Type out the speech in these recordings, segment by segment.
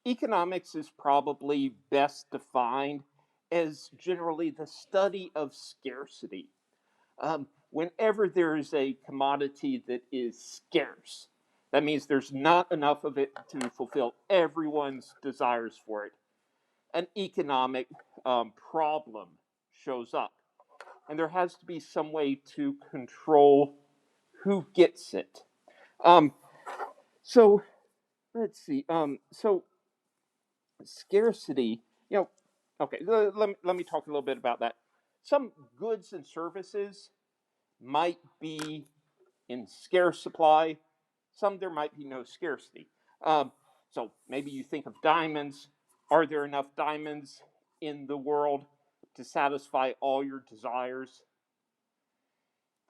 Economics is probably best defined as generally the study of scarcity. Whenever there is a commodity that is scarce, that means there's not enough of it to fulfill everyone's desires for it. An economic problem shows up, and there has to be some way to control who gets it. Um, so let's see. So scarcity, you know, okay, let me talk a little bit about that. Some goods and services might be in scarce supply, some there might be no scarcity. Um, so maybe you think of diamonds. Are there enough diamonds in the world to satisfy all your desires?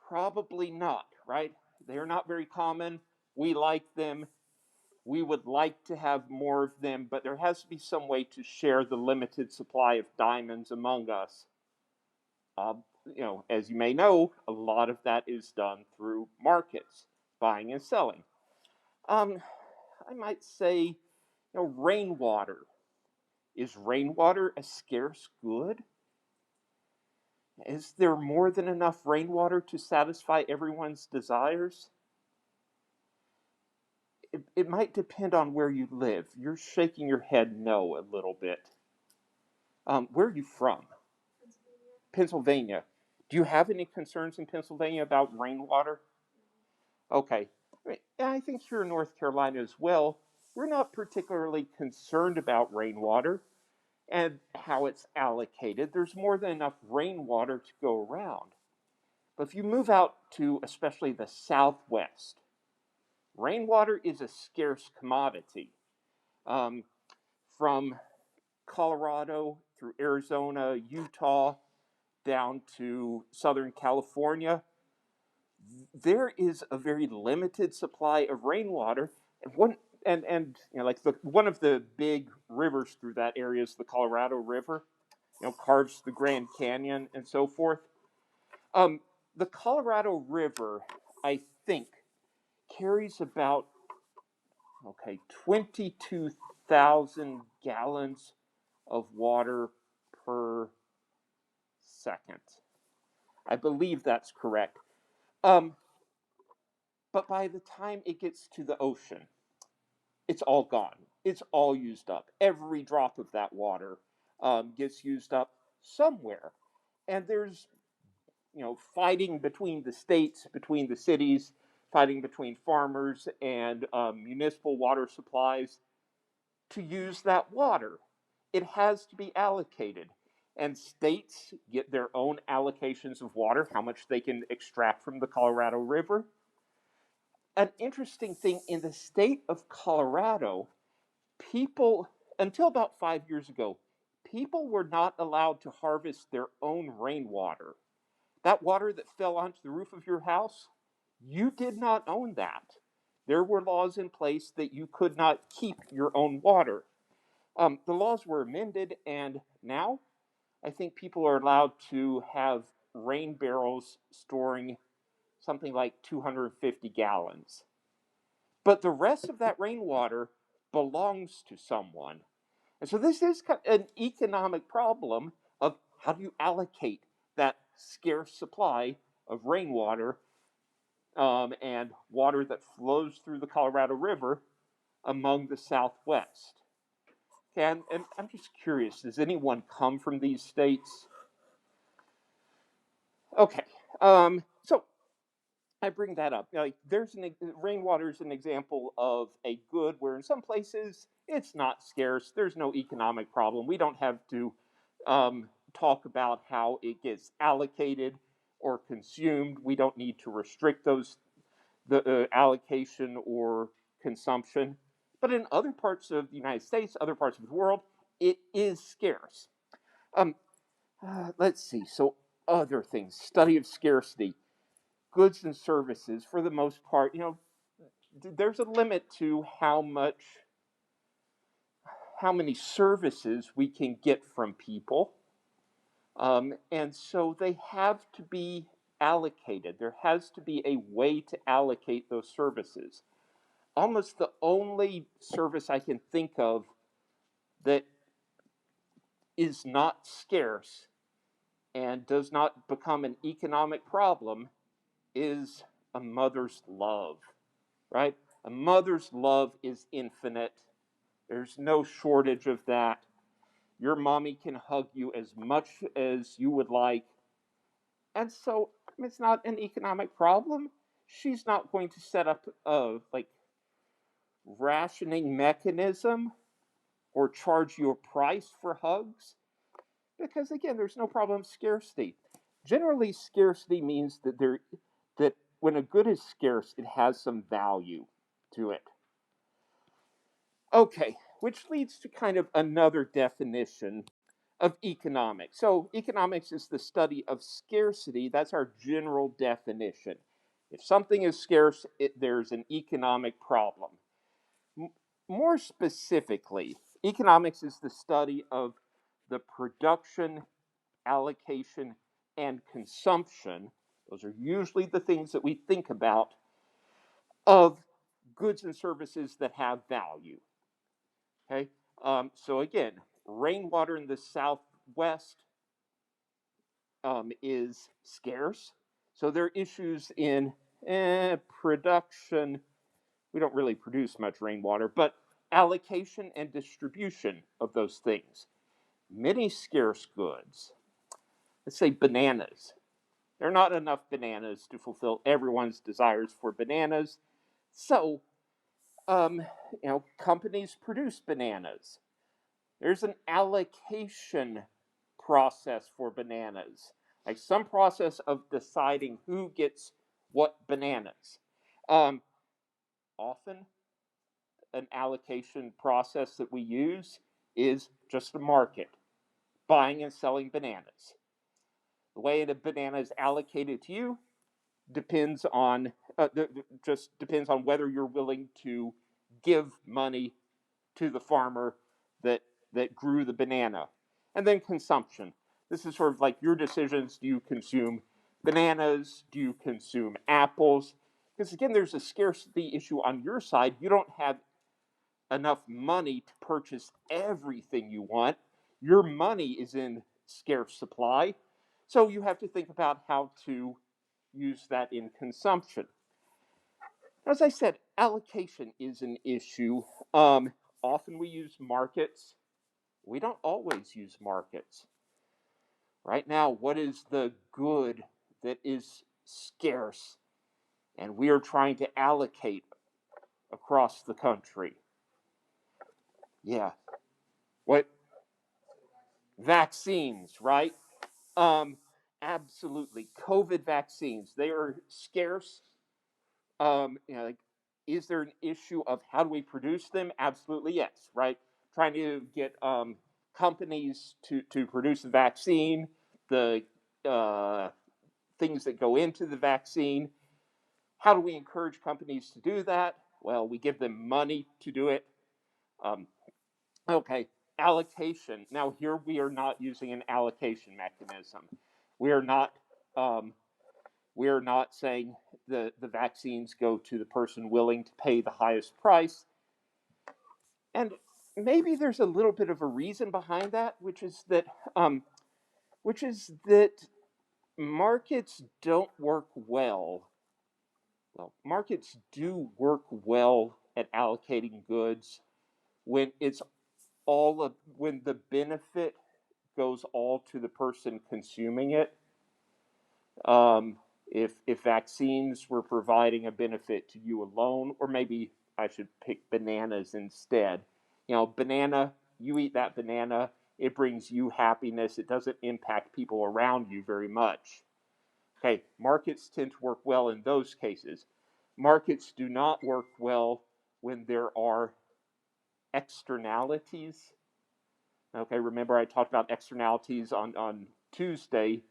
Probably not, right? They're not very common. We like them. We would like to have more of them, but there has to be some way to share the limited supply of diamonds among us. Uh, as you may know, a lot of that is done through markets, buying and selling. Um, I might say, rainwater. Is rainwater a scarce good? Is there more than enough rainwater to satisfy everyone's desires? It might depend on where you live. You're shaking your head no a little bit. Where are you from? Pennsylvania. Do you have any concerns in Pennsylvania about rainwater? Okay. I think here in North Carolina as well, we're not particularly concerned about rainwater and how it's allocated. There's more than enough rainwater to go around. But if you move out to especially the Southwest, rainwater is a scarce commodity. Um, from Colorado through Arizona, Utah, down to Southern California, there is a very limited supply of rainwater. One of the big rivers through that area is the Colorado River. Carves the Grand Canyon and so forth. Um, the Colorado River, I think, carries about 22,000 gallons of water per second. I believe that's correct. Um, but by the time it gets to the ocean, it's all gone. It's all used up. Every drop of that water gets used up somewhere. And there's, fighting between the states, between the cities, fighting between farmers and municipal water supplies to use that water. It has to be allocated. And states get their own allocations of water, how much they can extract from the Colorado River. An interesting thing in the state of Colorado, people, until about 5 years ago, people were not allowed to harvest their own rainwater. That water that fell onto the roof of your house, you did not own that. There were laws in place that you could not keep your own water. The laws were amended, and now I think people are allowed to have rain barrels storing something like 250 gallons. But the rest of that rainwater belongs to someone. And so this is an economic problem of how do you allocate that scarce supply of rainwater and water that flows through the Colorado River among the Southwest. Okay, and I'm just curious, does anyone come from these states? Okay, so I bring that up. Like, rainwater is an example of a good where in some places it's not scarce. There's no economic problem. We don't have to talk about how it gets allocated or consumed. We don't need to restrict the allocation or consumption. But in other parts of the United States, other parts of the world, it is scarce. Um, let's see. So other things, study of scarcity, goods and services. For the most part, there's a limit to how many services we can get from people, and so they have to be allocated. There has to be a way to allocate those services. Almost the only service I can think of that is not scarce and does not become an economic problem is a mother's love, right? A mother's love is infinite. There's no shortage of that. Your mommy can hug you as much as you would like. And so it's not an economic problem. She's not going to set up a rationing mechanism or charge you a price for hugs because again, there's no problem of scarcity. Generally, scarcity means that when a good is scarce, it has some value to it. Okay, which leads to kind of another definition of economics. So, economics is the study of scarcity. That's our general definition. If something is scarce, there's an economic problem. More specifically, economics is the study of the production, allocation, and consumption. Those are usually the things that we think about of goods and services that have value. Okay, so again, rainwater in the Southwest is scarce. So there are issues in production. We don't really produce much rainwater, but allocation and distribution of those things. Many scarce goods, let's say bananas. There are not enough bananas to fulfill everyone's desires for bananas. So, um, companies produce bananas. There's an allocation process for bananas, like some process of deciding who gets what bananas. Um, Often, an allocation process that we use is just a market, buying and selling bananas. The way a banana is allocated to you depends on just depends on whether you're willing to give money to the farmer that grew the banana. And then consumption. This is sort of like your decisions. Do you consume bananas? Do you consume apples? Because again, there's a scarcity issue on your side. You don't have enough money to purchase everything you want. Your money is in scarce supply. So you have to think about how to use that in consumption. As I said, allocation is an issue. Often we use markets. We don't always use markets. Right now, what is the good that is scarce and we are trying to allocate across the country? Yeah. What? Vaccines, right? Um, Absolutely. COVID vaccines, they are scarce. Like, is there an issue of how do we produce them? Absolutely, yes, right? Trying to get companies to produce a vaccine, the uh, things that go into the vaccine. How do we encourage companies to do that? Well, we give them money to do it. Um, okay, allocation. Now, here we are not using an allocation mechanism. We are not. Um, we are not saying the vaccines go to the person willing to pay the highest price. And maybe there's a little bit of a reason behind that, um, which is that markets don't work well. Well, markets do work well at allocating goods when it's when the benefit goes all to the person consuming it. Um, if vaccines were providing a benefit to you alone, or maybe I should pick bananas instead. Banana, you eat that banana, it brings you happiness. It doesn't impact people around you very much. Okay, markets tend to work well in those cases. Markets do not work well when there are externalities. Okay, remember I talked about externalities on Tuesday,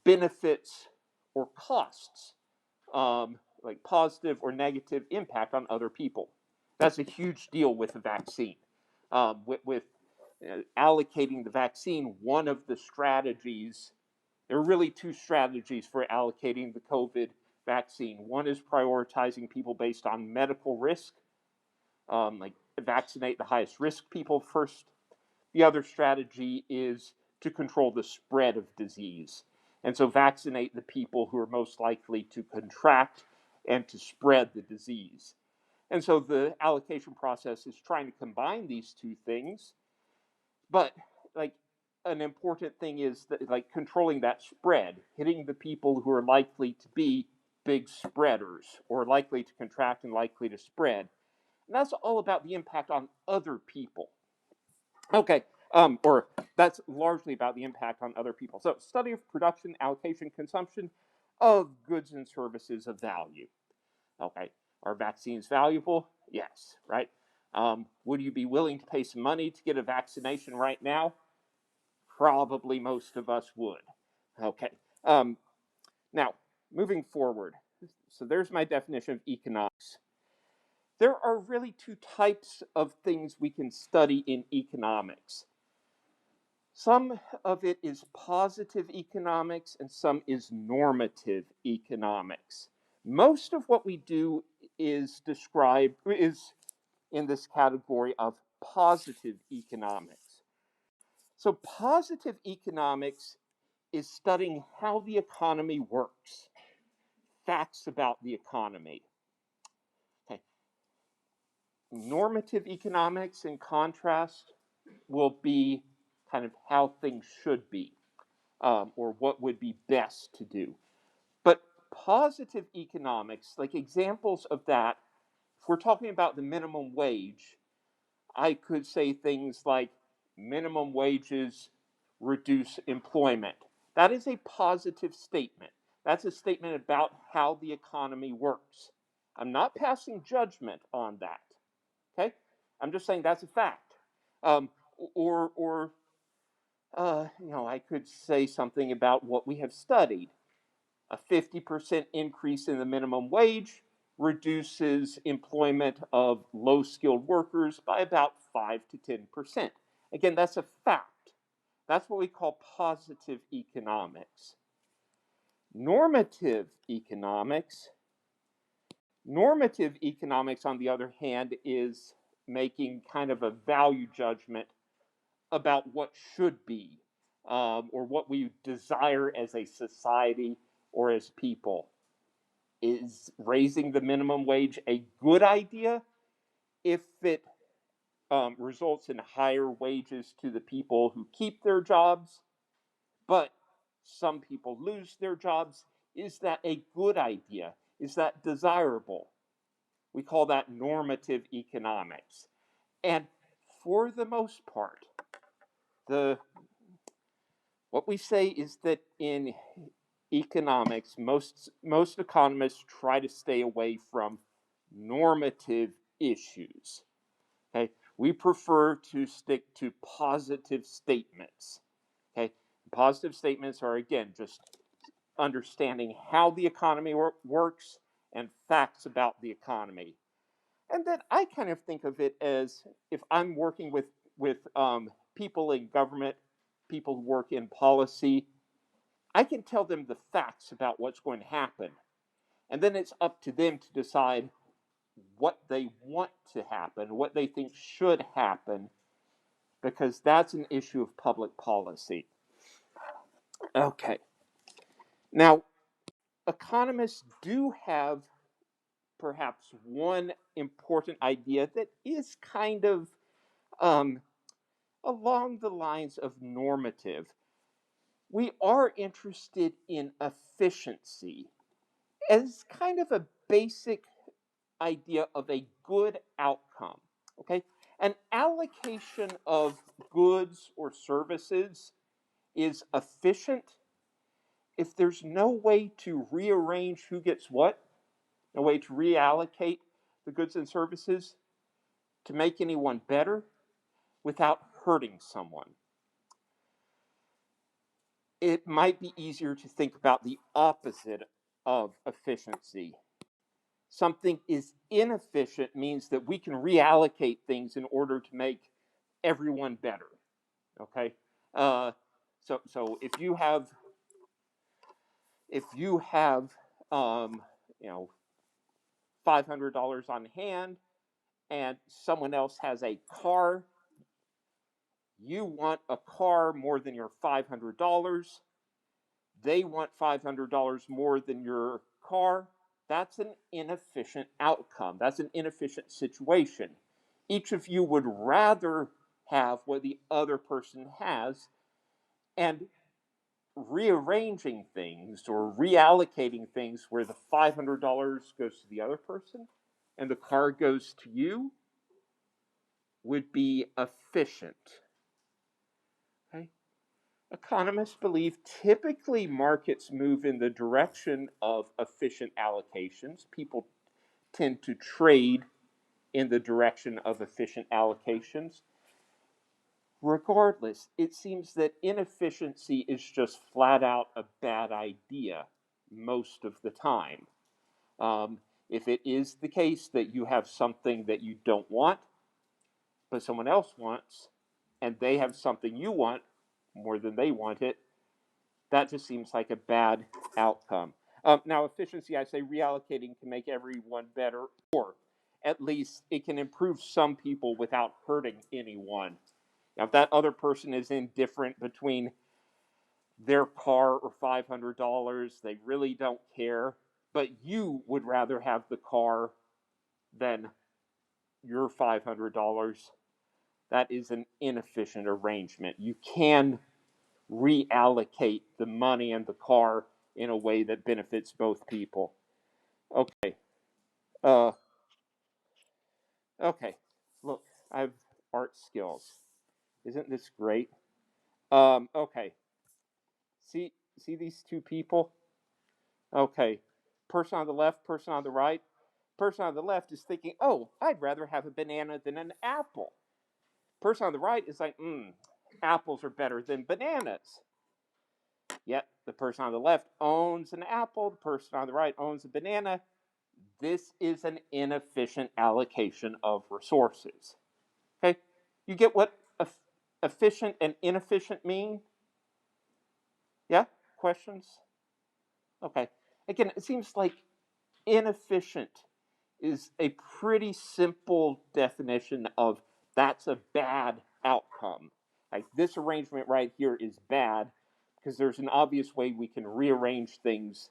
benefits or costs, like positive or negative impact on other people. That's a huge deal with a vaccine. With allocating the vaccine, one of the strategies, there are really two strategies for allocating the COVID vaccine. One is prioritizing people based on medical risk, like vaccinate the highest risk people first. The other strategy is to control the spread of disease. And so vaccinate the people who are most likely to contract and to spread the disease. And so the allocation process is trying to combine these two things. But like an important thing is that like controlling that spread, hitting the people who are likely to be big spreaders or likely to contract and likely to spread. And that's all about the impact on other people. Okay, or that's largely about the impact on other people. So study of production, allocation, consumption of goods and services of value. Okay, are vaccines valuable? Yes, right? Would you be willing to pay some money to get a vaccination right now? Probably most of us would. Okay, now moving forward. So there's my definition of economics. There are really two types of things we can study in economics. Some of it is positive economics and some is normative economics. Most of what we do is in this category of positive economics. So positive economics is studying how the economy works, facts about the economy. Okay. Normative economics, in contrast, will be kind of how things should be, or what would be best to do. But positive economics, like examples of that, if we're talking about the minimum wage, I could say things like minimum wages reduce employment. That is a positive statement. That's a statement about how the economy works. I'm not passing judgment on that. Okay? I'm just saying that's a fact. Or I could say something about what we have studied. A 50% increase in the minimum wage reduces employment of low-skilled workers by about 5 to 10%. Again, that's a fact. That's what we call positive economics. Normative economics, on the other hand, is making kind of a value judgment about what should be, or what we desire as a society or as people. Is raising the minimum wage a good idea if it results in higher wages to the people who keep their jobs, but some people lose their jobs? Is that a good idea? Is that desirable? We call that normative economics. And for the most part, what we say is that in economics, most economists try to stay away from normative issues. Okay, we prefer to stick to positive statements. Okay, positive statements are again just understanding how the economy works and facts about the economy. And then I kind of think of it as if I'm working with people in government, people who work in policy, I can tell them the facts about what's going to happen. And then it's up to them to decide what they want to happen, what they think should happen, because that's an issue of public policy. Okay. Now, economists do have perhaps one important idea that is kind of along the lines of normative. We are interested in efficiency as kind of a basic idea of a good outcome. Okay? An allocation of goods or services is efficient if there's no way to rearrange who gets what, no way to reallocate the goods and services to make anyone better without hurting someone. It might be easier to think about the opposite of efficiency. Something is inefficient means that we can reallocate things in order to make everyone better. Okay, so if you have $500 on hand, and someone else has a car You want a car more than your $500. They want $500 more than your car. That's an inefficient outcome. That's an inefficient situation. Each of you would rather have what the other person has, and rearranging things or reallocating things where the $500 goes to the other person and the car goes to you would be efficient. Okay? Economists believe typically markets move in the direction of efficient allocations. People tend to trade in the direction of efficient allocations. Regardless, it seems that inefficiency is just flat out a bad idea most of the time. If it is the case that you have something that you don't want, but someone else wants, and they have something you want more than they want it, that just seems like a bad outcome. Now, efficiency, I say reallocating can make everyone better, or at least it can improve some people without hurting anyone. Now, if that other person is indifferent between their car or $500, they really don't care, but you would rather have the car than your $500, that is an inefficient arrangement. You can reallocate the money and the car in a way that benefits both people. Okay. Uh, okay. Look, I have art skills. Isn't this great? Okay. See these two people? Okay. Person on the left, person on the right. Person on the left is thinking, oh, I'd rather have a banana than an apple. Person on the right is like, apples are better than bananas. Yet the person on the left owns an apple, the person on the right owns a banana. This is an inefficient allocation of resources. Okay? You get what efficient and inefficient mean? Yeah? Questions? Okay. Again, it seems like inefficient is a pretty simple definition of that's a bad outcome. Like this arrangement right here is bad because there's an obvious way we can rearrange things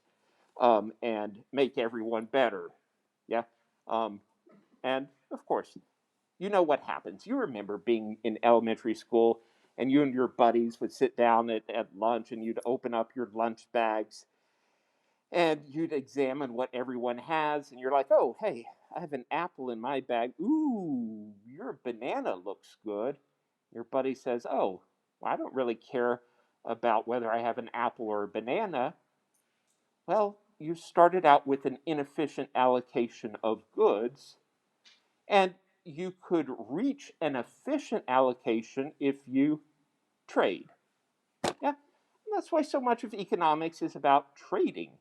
and make everyone better. Yeah. And of course, you know what happens. You remember being in elementary school and you and your buddies would sit down at lunch and you'd open up your lunch bags and you'd examine what everyone has and you're like, oh, hey, I have an apple in my bag. Ooh, your banana looks good. Your buddy says, oh, well, I don't really care about whether I have an apple or a banana. Well, you started out with an inefficient allocation of goods, and you could reach an efficient allocation if you trade. Yeah, and that's why so much of economics is about trading.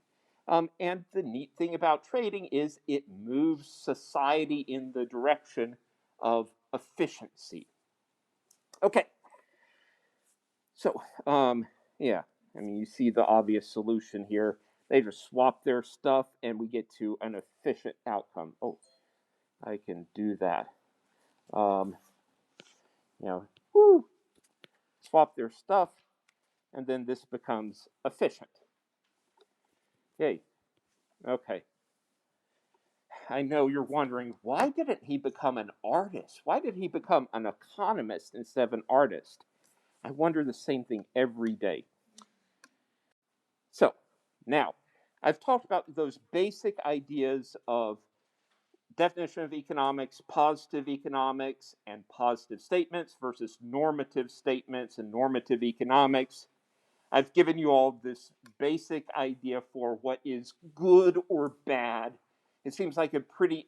And the neat thing about trading is it moves society in the direction of efficiency. Okay, so yeah, I mean, you see the obvious solution here. They just swap their stuff and we get to an efficient outcome. Oh, I can do that. Um, you know, woo, swap their stuff, and then this becomes efficient. Yay. Okay. I know you're wondering, why didn't he become an artist? Why did he become an economist instead of an artist? I wonder the same thing every day. So, now, I've talked about those basic ideas of definition of economics, and positive statements versus normative statements and normative economics. I've given you all this basic idea for what is good or bad. It seems like a pretty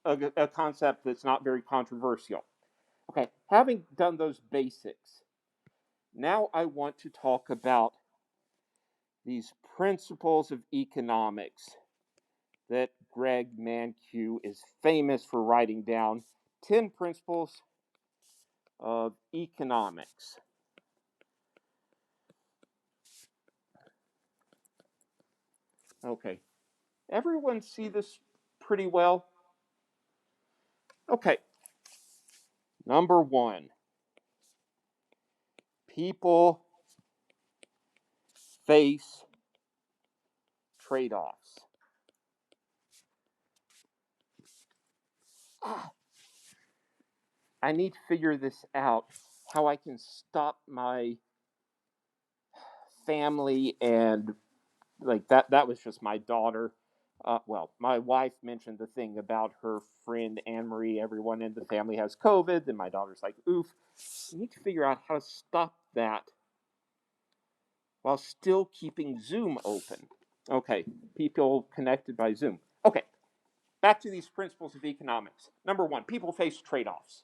a concept that's not very controversial. Okay, having done those basics, now I want to talk about these principles of economics that Greg Mankiw is famous for writing down. 10 principles of economics. Okay, everyone see this pretty well? Okay, number one, People face trade-offs. I need to figure this out, how I can stop my family and like that was just my daughter. Well, my wife mentioned the thing about her friend Anne Marie. Everyone in the family has COVID, and my daughter's like, "Oof!" I need to figure out how to stop that while still keeping Zoom open. Okay, people connected by Zoom. Okay, back to these principles of economics. Number one, people face trade-offs.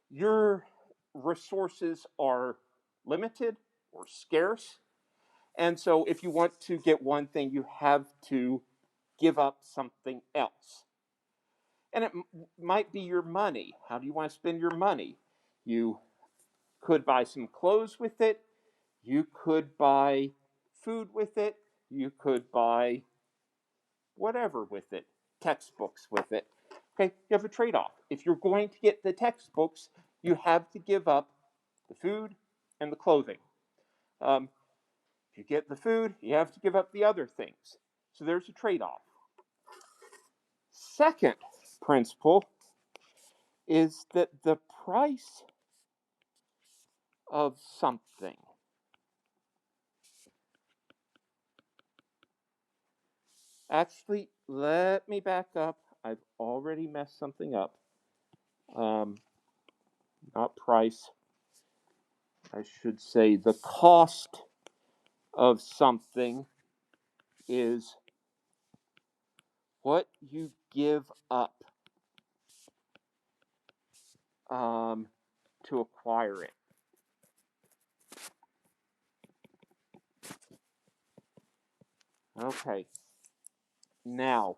Your resources are limited or scarce. And so if you want to get one thing, you have to give up something else. And it might be your money. How do you want to spend your money? You could buy some clothes with it. You could buy food with it. You could buy whatever with it, textbooks with it. Okay, you have a trade-off. If you're going to get the textbooks, you have to give up the food and the clothing. If you get the food, you have to give up the other things. So there's a trade-off. Second principle is that the price of something actually, let me back up. I've already messed something up. Not price. I should say the cost of something is what you give up to acquire it. Okay. Now,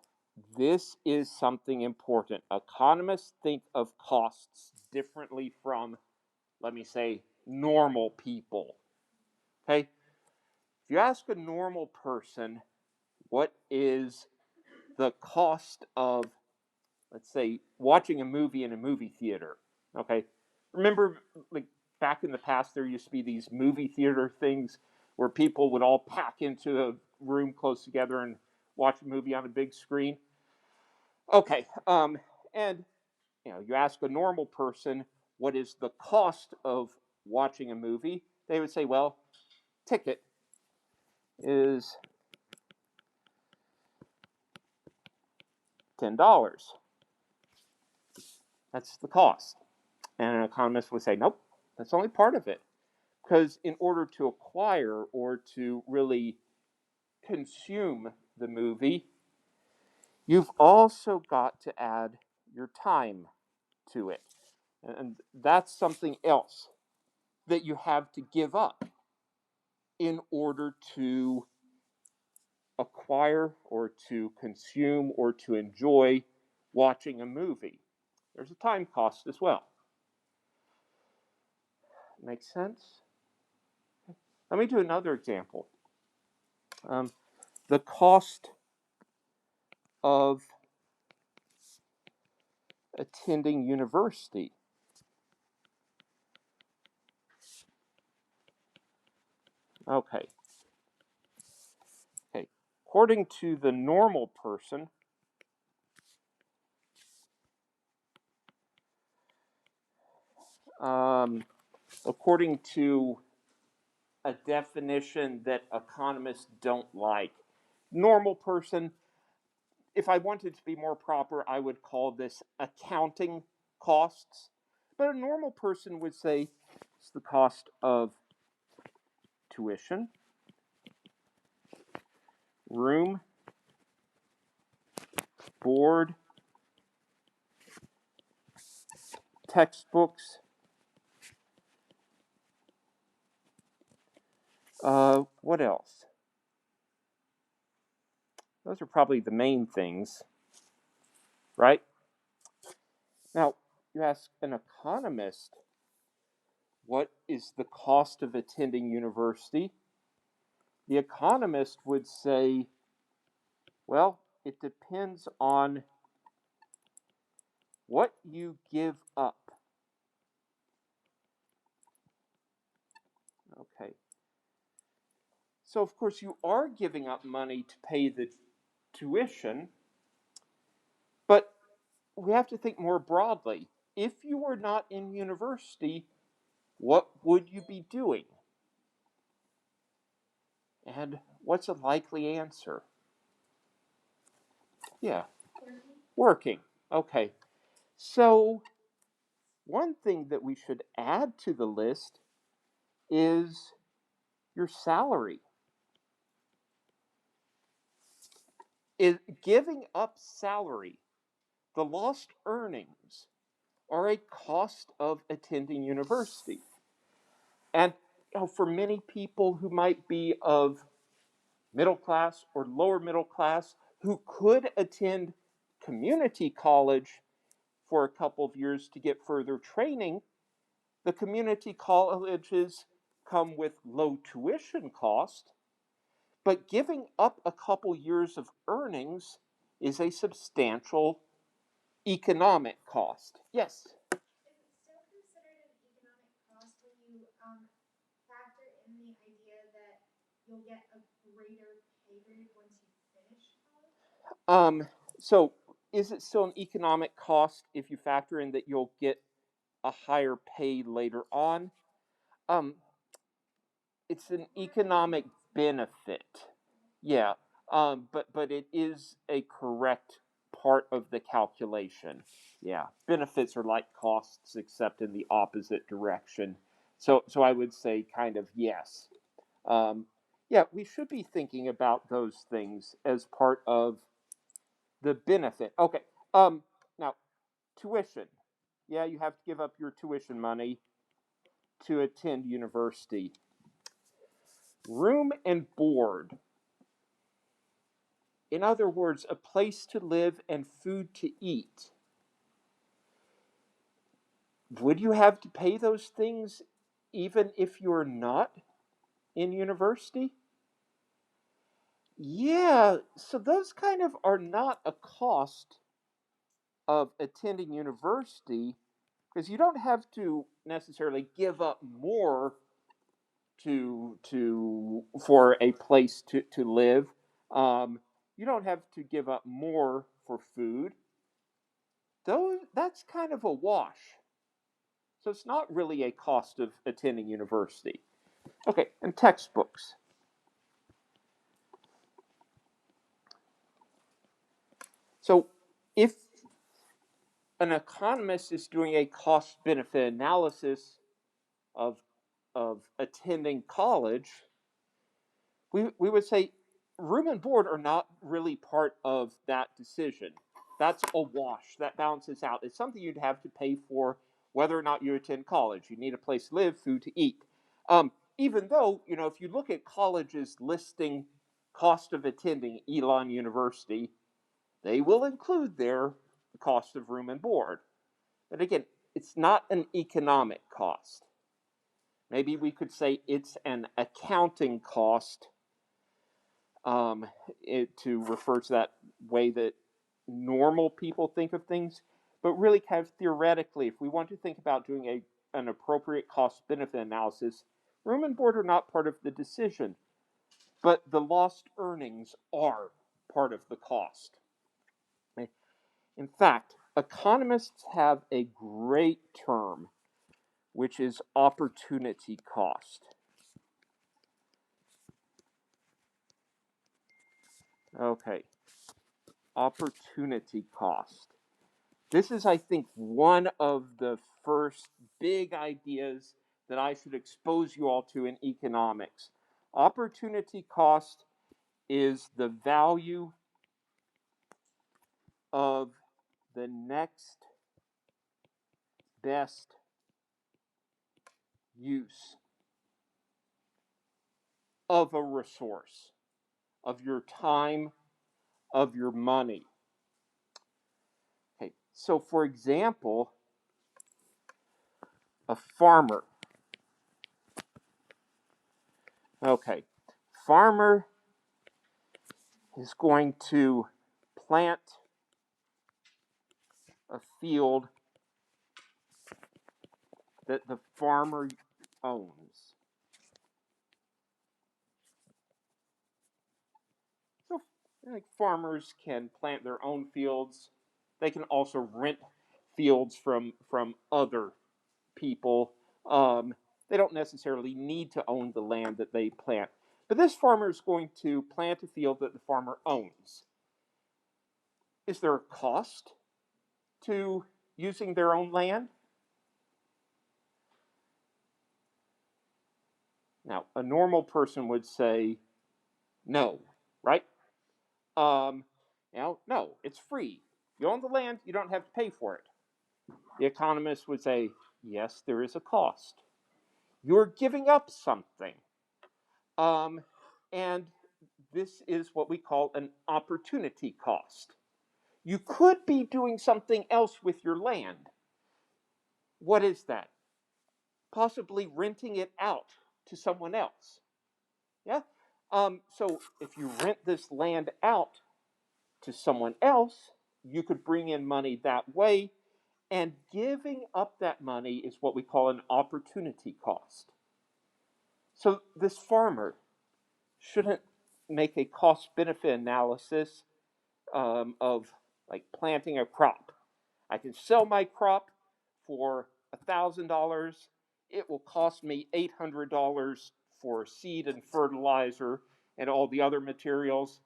this is something important. Economists think of costs differently from, let me say, normal people. Okay? If you ask a normal person what is the cost of, let's say, watching a movie in a movie theater, okay? Remember, like, back in the past, there used to be these movie theater things where people would all pack into a room close together and watch a movie on a big screen. Okay, and you ask a normal person what is the cost of watching a movie, they would say, well, ticket is $10. That's the cost. And an economist would say, nope, that's only part of it. Because in order to acquire or to really consume the movie, you've also got to add your time to it. And that's something else that you have to give up in order to acquire or to consume or to enjoy watching a movie. There's a time cost as well. Makes sense? Let me do another example. The cost of attending university. Okay. According to the normal person, according to a definition that economists don't like, normal person, if I wanted to be more proper, I would call this accounting costs. But a normal person would say it's the cost of tuition, room, board, textbooks, what else? Those are probably the main things, right? Now, you ask an economist, what is the cost of attending university? The economist would say, well, it depends on what you give up Okay. So, of course, you are giving up money to pay the tuition, but we have to think more broadly. If you were not in university, what would you be doing? And what's a likely answer? Yeah, working. Okay. So, one thing that we should add to the list is your salary. Is giving up salary, the lost earnings, are a cost of attending university. And for many people who might be of middle class or lower middle class who could attend community college for a couple of years to get further training, the community colleges come with low tuition cost, but giving up a couple years of earnings is a substantial economic cost. Yes? Is it still considered an economic cost when you factor in the idea that you'll get a greater pay grade once you finish college? Um, so is it still an economic cost if you factor in that you'll get a higher pay later on? Um, it's an economic benefit. Yeah. But it is a correct part of the calculation. Yeah. Benefits are like costs except in the opposite direction. So I would say kind of yes. Um, yeah, we should be thinking about those things as part of the benefit. Okay. Now tuition. Yeah, you have to give up your tuition money to attend university. Room and board. In other words, a place to live and food to eat. Would you have to pay those things even if you're not in university? Yeah, so those kind of are not a cost of attending university because you don't have to necessarily give up more to for a place to live. You don't have to give up more for food. Though that's kind of a wash. So it's not really a cost of attending university. Okay, and textbooks. So if an economist is doing a cost benefit analysis of attending college, we would say room and board are not really part of that decision. That's a wash. That balances out. It's something you'd have to pay for whether or not you attend college. You need a place to live, food to eat. Even though, if you look at colleges listing cost of attending Elon University, they will include there the cost of room and board. But again, it's not an economic cost. Maybe we could say it's an accounting cost, to refer to that way that normal people think of things. But really, kind of theoretically, if we want to think about doing an appropriate cost benefit analysis, room and board are not part of the decision, but the lost earnings are part of the cost. In fact, economists have a great term, which is opportunity cost. Okay, opportunity cost. This is, I think, one of the first big ideas that I should expose you all to in economics. Opportunity cost is the value of the next best use of a resource, of your time, of your money. Okay, so for example, a farmer. Okay, farmer is going to plant a field that the farmer owns. like farmers can plant their own fields. They can also rent fields from other people. They don't necessarily need to own the land that they plant. But this farmer is going to plant a field that the farmer owns. Is there a cost to using their own land? Now, a normal person would say no, right? No, it's free. You own the land, you don't have to pay for it. The economist would say, yes, there is a cost. You're giving up something. And this is what we call an opportunity cost. You could be doing something else with your land. What is that? Possibly renting it out to someone else. Yeah? So if you rent this land out to someone else, you could bring in money that way, and giving up that money is what we call an opportunity cost. So this farmer shouldn't make a cost benefit analysis of like planting a crop. I can sell my crop for $1,000. It will cost me $800 for seed and fertilizer and all the other materials.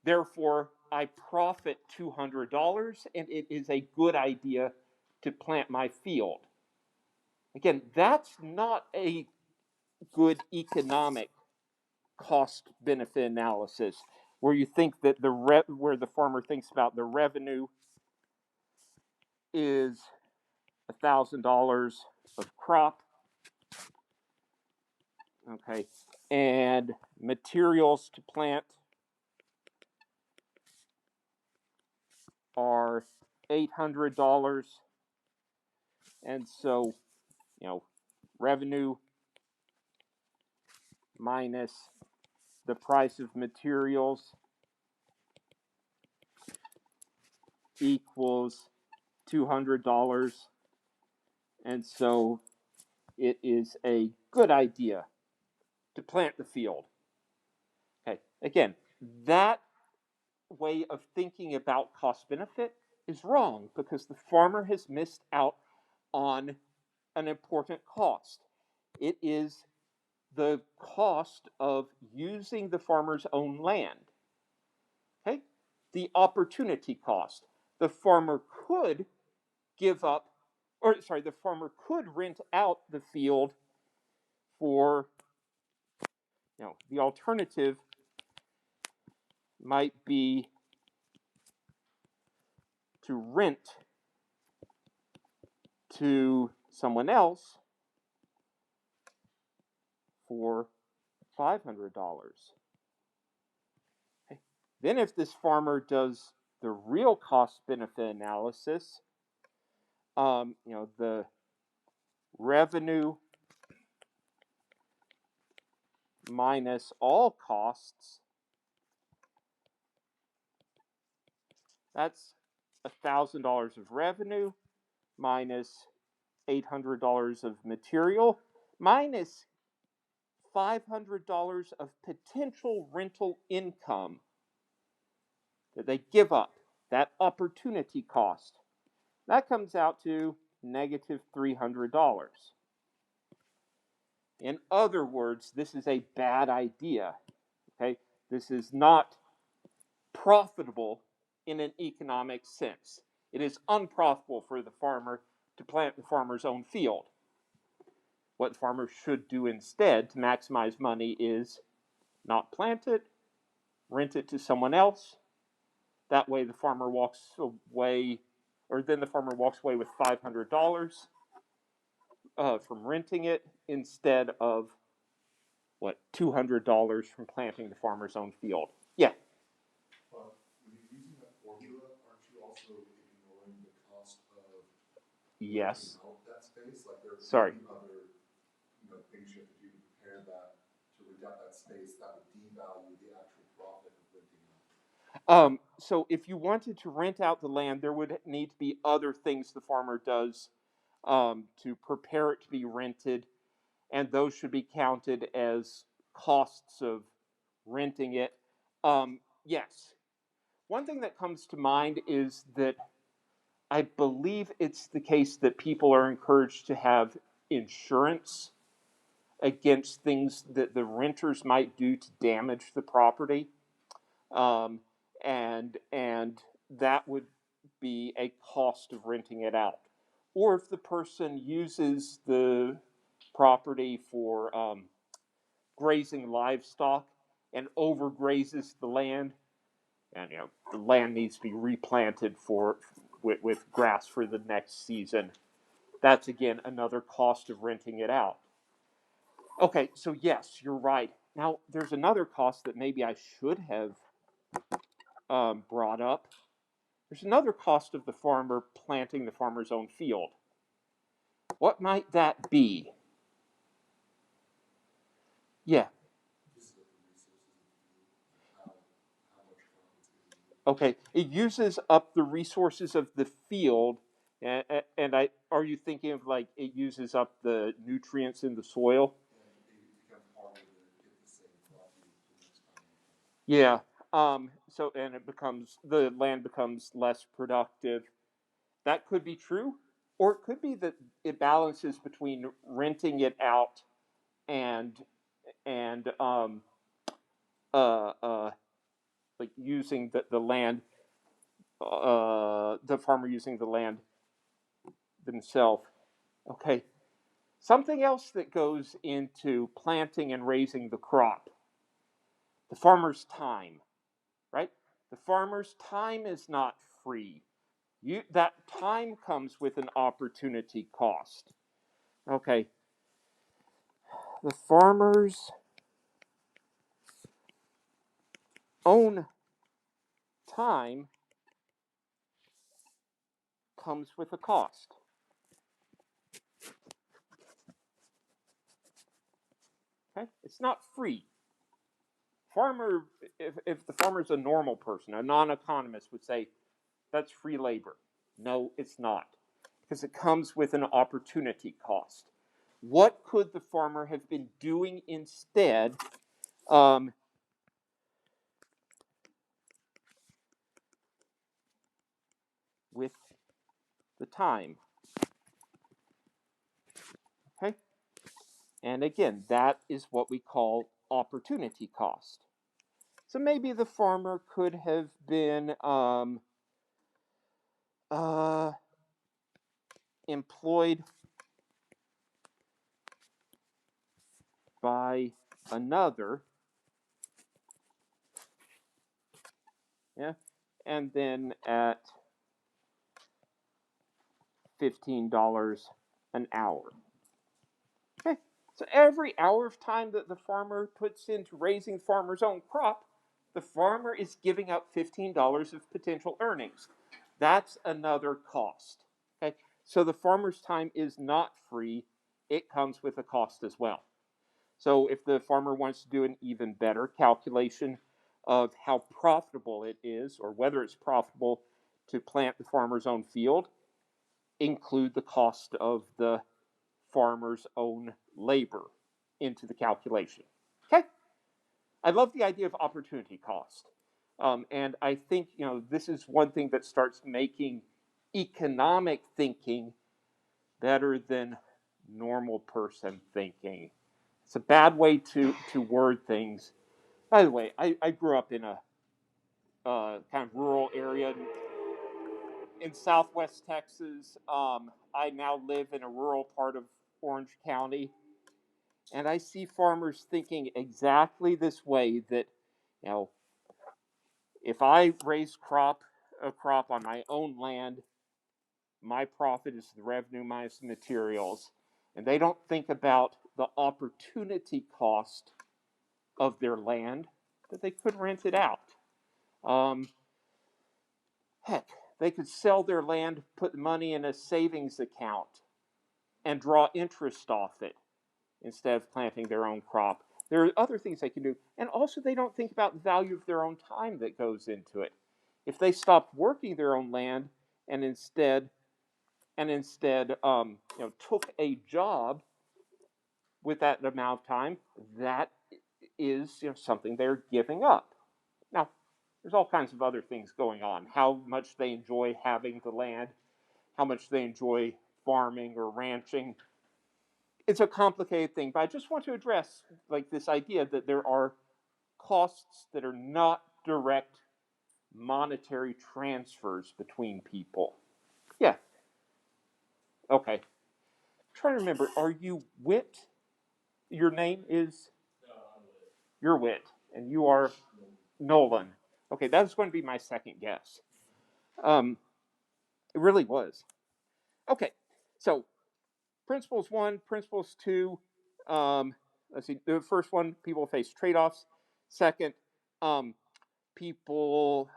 Therefore, I profit $200, and it is a good idea to plant my field. Again, that's not a good economic cost benefit analysis where you think that where the farmer thinks about the revenue is $1,000 of crop, okay, and materials to plant are $800, and so revenue minus the price of materials equals $200, and so it is a good idea to plant the field. Okay, again, that way of thinking about cost benefit is wrong because the farmer has missed out on an important cost. It is the cost of using the farmer's own land. Okay? The opportunity cost. The farmer could the farmer could rent out the field for, the alternative might be to rent to someone else for $500. Okay. Then if this farmer does the real cost benefit analysis, the revenue minus all costs, that's $1,000 of revenue minus $800 of material minus $500 of potential rental income that they give up, that opportunity cost. That comes out to negative $300. In other words, this is a bad idea. Okay? This is not profitable in an economic sense. It is unprofitable for the farmer to plant the farmer's own field. What the farmer should do instead to maximize money is not plant it, rent it to someone else. That way the farmer walks away, or then the farmer walks away with $500 from renting it instead of $200 from planting the farmer's own field. Yeah. When you're using that formula, aren't you also ignoring the cost of Yes. renting out that space? Like there Sorry. may be other things you have to do to prepare that, to rent out that space that would devalue the actual profit of renting out. So if you wanted to rent out the land, there would need to be other things the farmer does to prepare it to be rented, and those should be counted as costs of renting it. Yes, one thing that comes to mind is that I believe it's the case that people are encouraged to have insurance against things that the renters might do to damage the property, um, and that would be a cost of renting it out. Or if the person uses the property for grazing livestock and overgrazes the land, and the land needs to be replanted with grass for the next season. That's again another cost of renting it out. Okay, so yes, you're right. Now there's another cost that maybe I should have brought up. There's another cost of the farmer planting the farmer's own field. What might that be? Yeah. Okay, it uses up the resources of the field, and are you thinking of like it uses up the nutrients in the soil? Yeah. So and the land becomes less productive. That could be true, or it could be that it balances between renting it out and and uh, uh, like using the land, the farmer using the land themselves. Okay. Something else that goes into planting and raising the crop, the farmer's time, right? The farmer's time is not free. That time comes with an opportunity cost. Okay. The farmer's own time comes with a cost. Okay? It's not free. Farmer, if the farmer's a normal person, a non-economist would say that's free labor. No, it's not, because it comes with an opportunity cost. What could the farmer have been doing instead with the time? Okay? And again, that is what we call opportunity cost. So maybe the farmer could have been employed by another, yeah, and then at $15 an hour. Okay, so every hour of time that the farmer puts into raising the farmer's own crop, the farmer is giving up $15 of potential earnings. That's another cost. Okay, so the farmer's time is not free, it comes with a cost as well. So if the farmer wants to do an even better calculation of how profitable it is, or whether it's profitable to plant the farmer's own field, include the cost of the farmer's own labor into the calculation. Okay? I love the idea of opportunity cost. And I think this is one thing that starts making economic thinking better than normal person thinking. It's a bad way to word things. By the way, I grew up in a kind of rural area in southwest Texas. I now live in a rural part of Orange County, and I see farmers thinking exactly this way, that if I raise a crop on my own land, my profit is the revenue minus the materials. And they don't think about the opportunity cost of their land, that they could rent it out. Heck, they could sell their land, put the money in a savings account, and draw interest off it instead of planting their own crop. There are other things they can do. And also, they don't think about the value of their own time that goes into it. If they stopped working their own land and instead took a job with that amount of time, that is something they're giving up. Now, there's all kinds of other things going on. How much they enjoy having the land, how much they enjoy farming or ranching. It's a complicated thing, but I just want to address like this idea that there are costs that are not direct monetary transfers between people. Yeah. Okay. I'm trying to remember, are you Wit? Your name is? You're Wit, and you are Nolan. Okay, that was going to be my second guess. It really was. Okay, so principles 1, principles 2. Let's see. The first one, people face trade-offs. Second, people.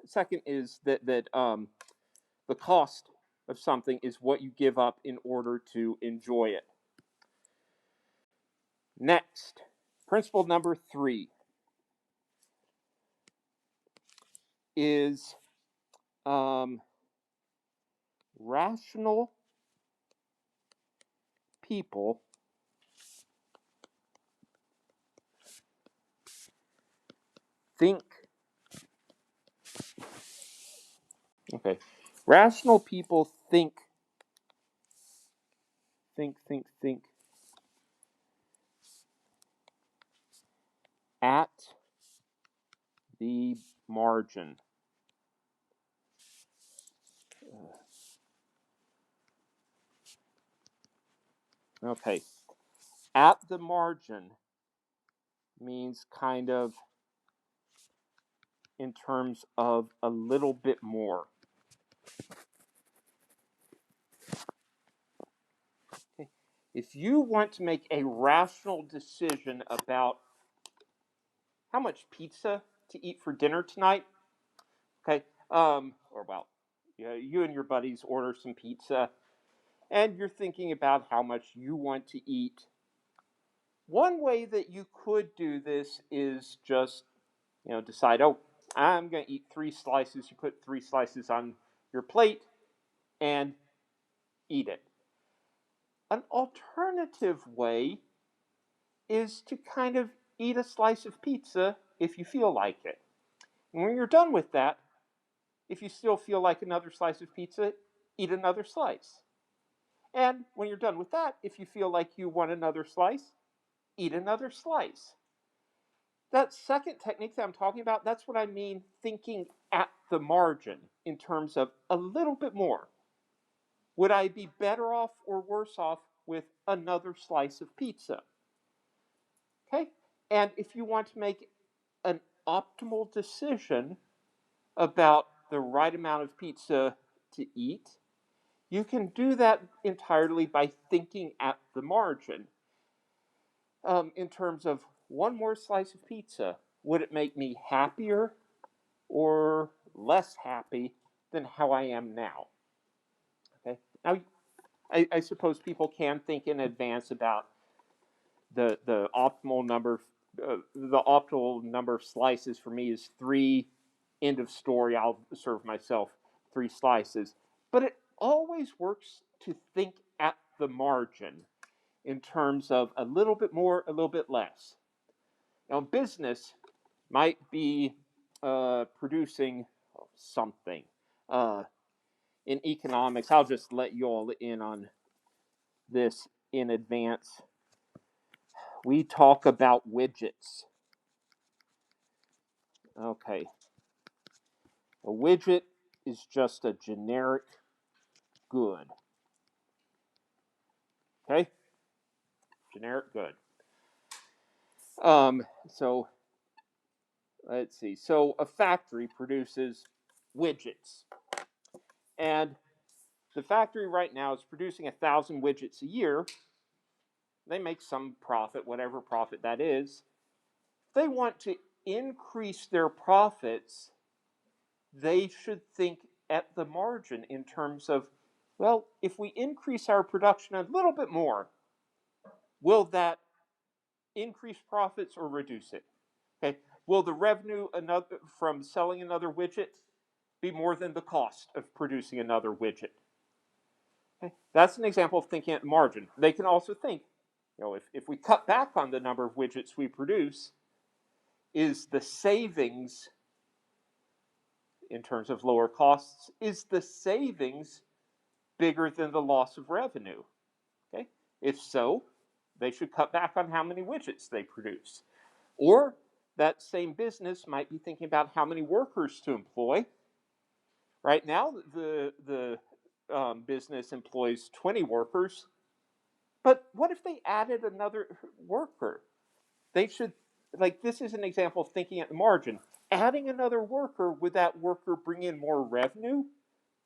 Second is that the cost of something is what you give up in order to enjoy it. Next, principle number 3 is rational people think. Okay, rational people think at the margin. Okay, at the margin means kind of in terms of a little bit more. Okay. If you want to make a rational decision about how much pizza to eat for dinner tonight, okay, or well, you and your buddies order some pizza, and you're thinking about how much you want to eat. One way that you could do this is just, decide, oh, I'm going to eat 3 slices. You put 3 slices on your plate and eat it. An alternative way is to kind of eat a slice of pizza if you feel like it. And when you're done with that, if you still feel like another slice of pizza, eat another slice. And when you're done with that, if you feel like you want another slice, eat another slice. That second technique that I'm talking about, that's what I mean thinking at the margin in terms of a little bit more. Would I be better off or worse off with another slice of pizza? Okay? And if you want to make an optimal decision about the right amount of pizza to eat, you can do that entirely by thinking at the margin. In terms of one more slice of pizza, would it make me happier or less happy than how I am now? Okay. Now, I suppose people can think in advance about the optimal number. The optimal number of slices for me is 3. End of story. I'll serve myself 3 slices. But it always works to think at the margin in terms of a little bit more, a little bit less. Now, business might be producing something. In economics, I'll just let you all in on this in advance. We talk about widgets. Okay. A widget is just a generic good. Okay? Generic good. So let's see. So a factory produces widgets. And the factory right now is producing 1,000 widgets a year. They make some profit, whatever profit that is. If they want to increase their profits, they should think at the margin in terms of, well, if we increase our production a little bit more, will that increase profits or reduce it? Okay. Will the revenue from selling another widget be more than the cost of producing another widget? Okay. That's an example of thinking at margin. They can also think, if we cut back on the number of widgets we produce, is the savings in terms of lower costs, is the savings bigger than the loss of revenue? Okay? If so, they should cut back on how many widgets they produce. Or that same business might be thinking about how many workers to employ. Right now, the business employs 20 workers, but what if they added another worker? They should, like, this is an example of thinking at the margin. Adding another worker, would that worker bring in more revenue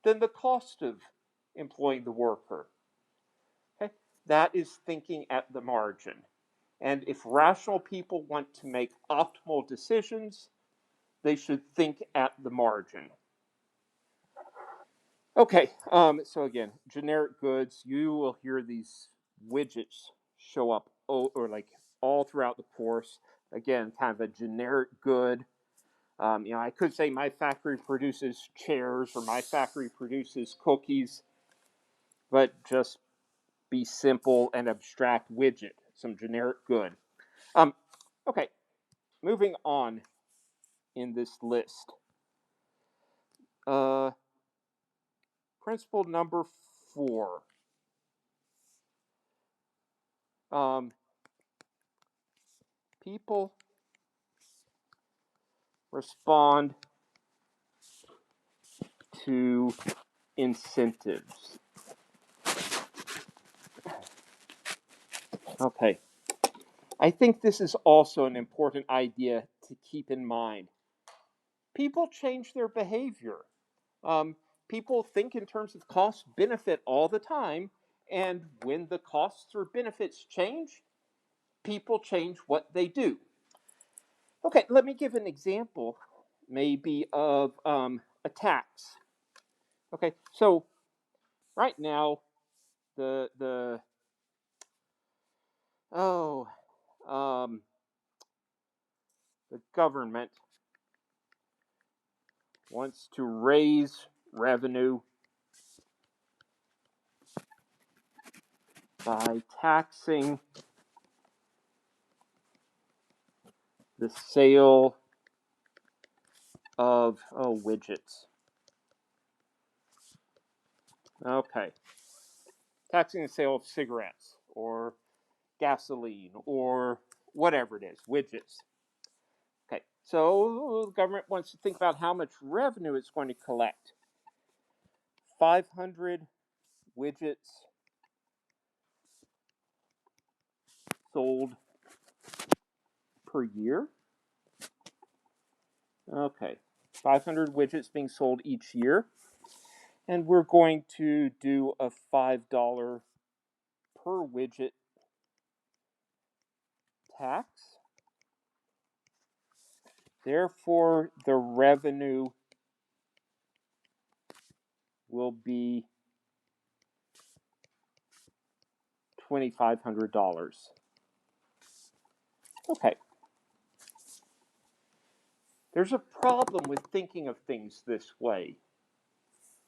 than the cost of employing the worker? Okay? That is thinking at the margin. And if rational people want to make optimal decisions, they should think at the margin. Okay, so again, generic goods, you will hear these widgets show up or like all throughout the course. Again, kind of a generic good. I could say my factory produces chairs or my factory produces cookies, but just be simple and abstract widget, some generic good. Okay, moving on in this list. Principle number 4. People respond to incentives. Okay. I think this is also an important idea to keep in mind. People change their behavior. People think in terms of cost benefit all the time, and when the costs or benefits change, people change what they do. Okay, let me give an example maybe of a tax. Okay, so right now the government wants to raise revenue by taxing the sale of widgets. Okay. Taxing the sale of cigarettes or gasoline or whatever it is, widgets. Okay, so the government wants to think about how much revenue it's going to collect. 500 widgets sold per year. Okay, 500 widgets being sold each year. And we're going to do a $5 per widget tax. Therefore, the revenue will be $2,500. Okay. There's a problem with thinking of things this way,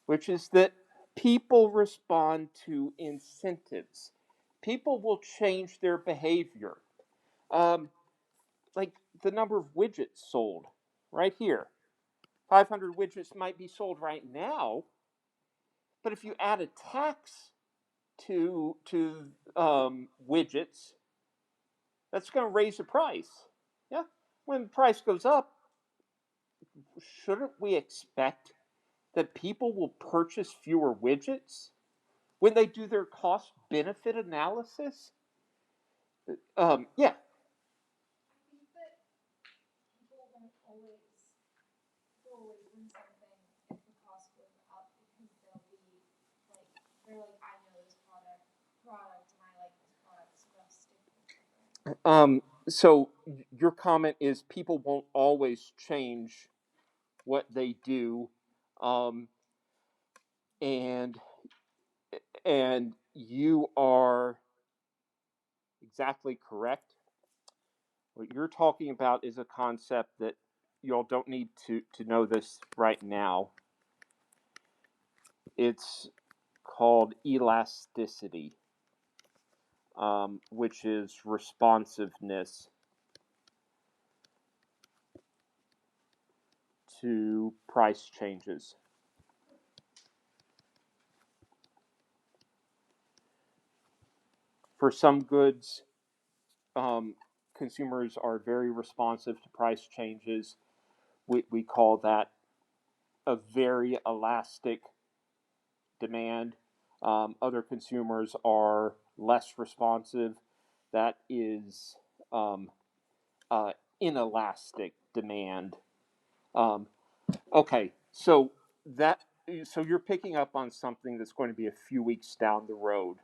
which is that people respond to incentives. People will change their behavior. Like the number of widgets sold right here. 500 widgets might be sold right now, but if you add a tax to widgets, that's going to raise the price. Yeah, when the price goes up, shouldn't we expect that people will purchase fewer widgets when they do their cost benefit analysis? Yeah. I think that people won't always win something if the cost goes up because they're like, I know this product and I like this product, so I'll stick with it. So your comment is people won't always change what they do, and you are exactly correct. What you're talking about is a concept that y'all don't need to know this right now. It's called elasticity, which is responsiveness to price changes. For some goods, consumers are very responsive to price changes. We call that a very elastic demand. Other consumers are less responsive. That is inelastic demand. Okay, so you're picking up on something that's going to be a few weeks down the road.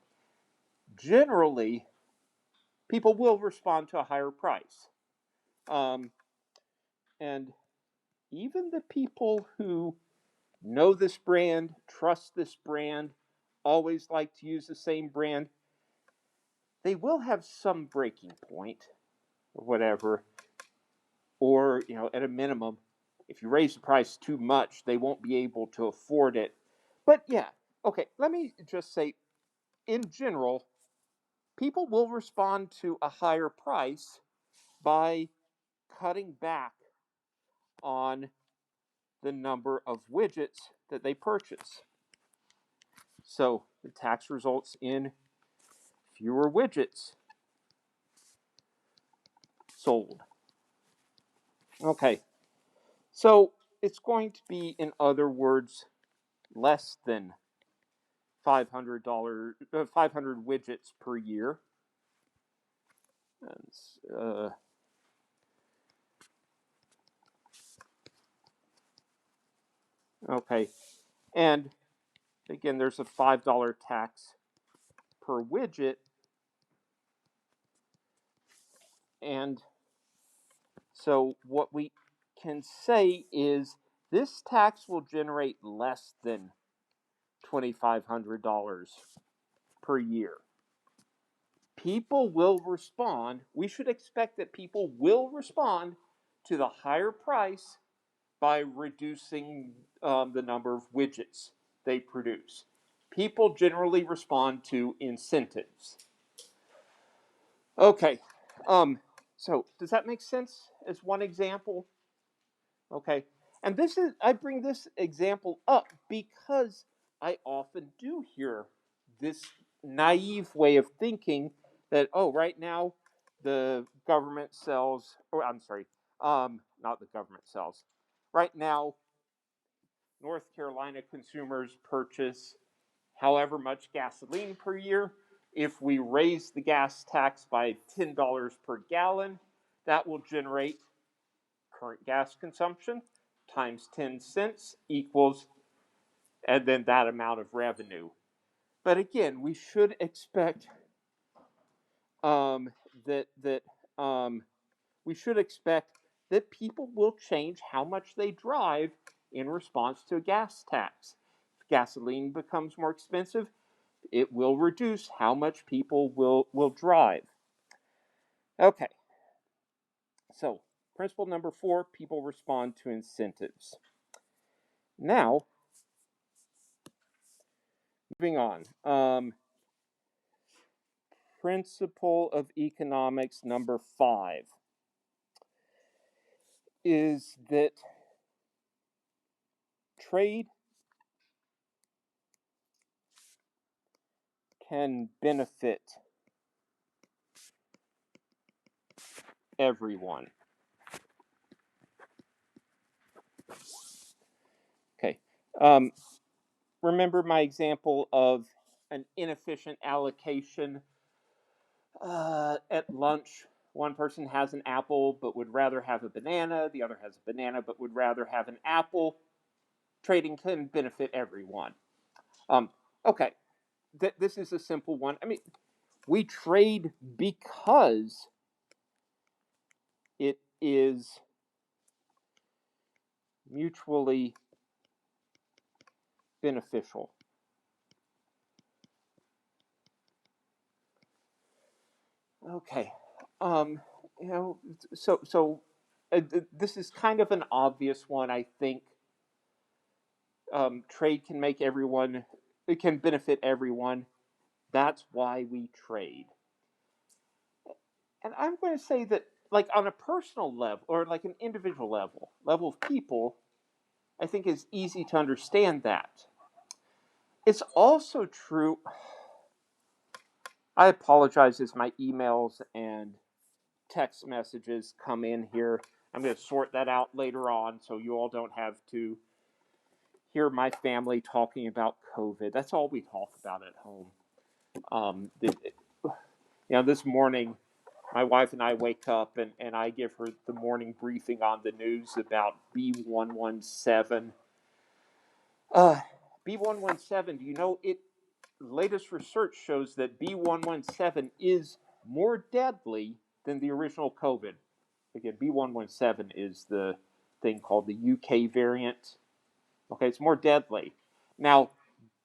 Generally, people will respond to a higher price. And even the people who know this brand, trust this brand, always like to use the same brand, they will have some breaking point or whatever. Or, at a minimum, if you raise the price too much, they won't be able to afford it. But yeah, okay, let me just say, in general, people will respond to a higher price by cutting back on the number of widgets that they purchase. So the tax results in fewer widgets sold. Okay, so it's going to be, in other words, less than $500 widgets per year. Okay, and again, there's a $5 tax per widget, and so what we can say is this tax will generate less than $2,500 per year. People will respond. We should expect that people will respond to the higher price by reducing the number of widgets they produce. People generally respond to incentives. Okay, so does that make sense as one example? Okay, and I bring this example up because I often do hear this naive way of thinking that, oh, right now the government sells, or I'm sorry, not the government sells. Right now, North Carolina consumers purchase however much gasoline per year. If we raise the gas tax by $10 per gallon, that will generate current gas consumption times 10 cents equals, and then that amount of revenue. But again, we should expect we should expect that people will change how much they drive in response to a gas tax. If gasoline becomes more expensive, it will reduce how much people will drive. Okay, so principle number 4, people respond to incentives. Now, moving on. Principle of economics number 5 is that trade can benefit everyone. Okay. Remember my example of an inefficient allocation at lunch. One person has an apple but would rather have a banana. The other has a banana but would rather have an apple. Trading can benefit everyone. Okay. This is a simple one. I mean, we trade because it is mutually beneficial. Okay. You know, so this is kind of an obvious one, I think. Trade can make everyone, it can benefit everyone. That's why we trade. And I'm going to say that, like on a personal level, or like an individual level of people, I think it's easy to understand that. It's also true. I apologize as my emails and text messages come in here. I'm going to sort that out later on so you all don't have to hear my family talking about COVID. That's all we talk about at home. This morning, my wife and I wake up and I give her the morning briefing on the news about B117. B117, do you know it? Latest research shows that B117 is more deadly than the original COVID. Again, B117 is the thing called the UK variant. Okay, it's more deadly. Now,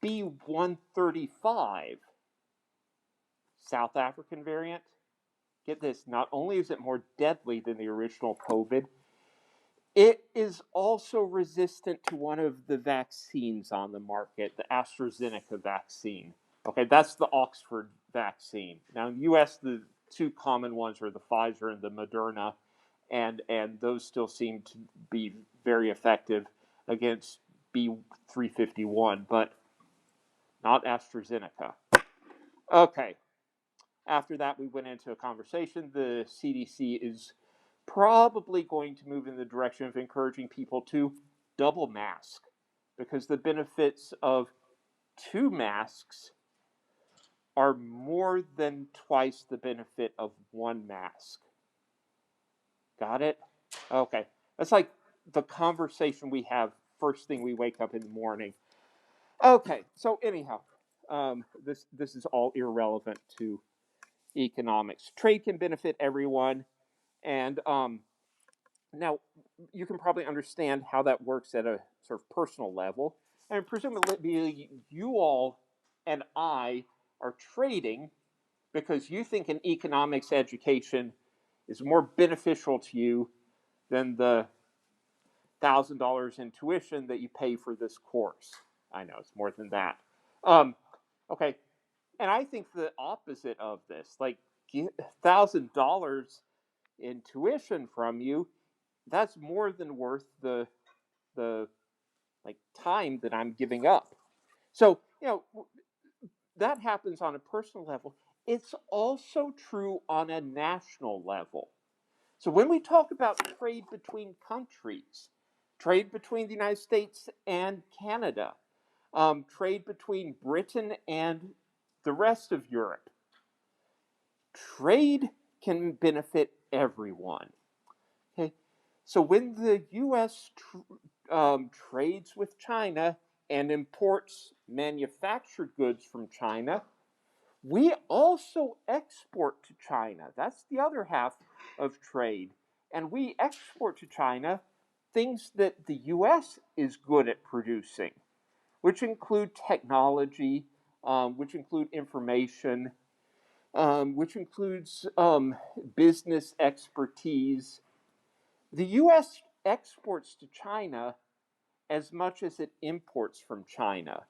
B135, South African variant, get this, not only is it more deadly than the original COVID, it is also resistant to one of the vaccines on the market, the AstraZeneca vaccine. Okay, that's the Oxford vaccine. Now, in the US, the two common ones are the Pfizer and the Moderna, and those still seem to be very effective against B351, but not AstraZeneca. Okay, after that, we went into a conversation. The CDC is probably going to move in the direction of encouraging people to double mask because the benefits of 2 masks are more than twice the benefit of 1 mask. Got it? Okay. That's like the conversation we have first thing we wake up in the morning. Okay. So anyhow, this is all irrelevant to economics. Trade can benefit everyone, and now you can probably understand how that works at a sort of personal level. And presumably, you all and I are trading because you think an economics education is more beneficial to you than the $1,000 in tuition that you pay for this course. I know it's more than that. Okay, and I think the opposite of this, like $1,000 in tuition from you, that's more than worth the like time that I'm giving up. So that happens on a personal level. It's also true on a national level. So when we talk about trade between countries, trade between the United States and Canada, trade between Britain and the rest of Europe, trade can benefit everyone. Okay, so when the U.S. trades with China and imports manufactured goods from China, we also export to China. That's the other half of trade. And we export to China things that the U.S. is good at producing, which include technology, which include information, which includes business expertise. The U.S. exports to China as much as it imports from China,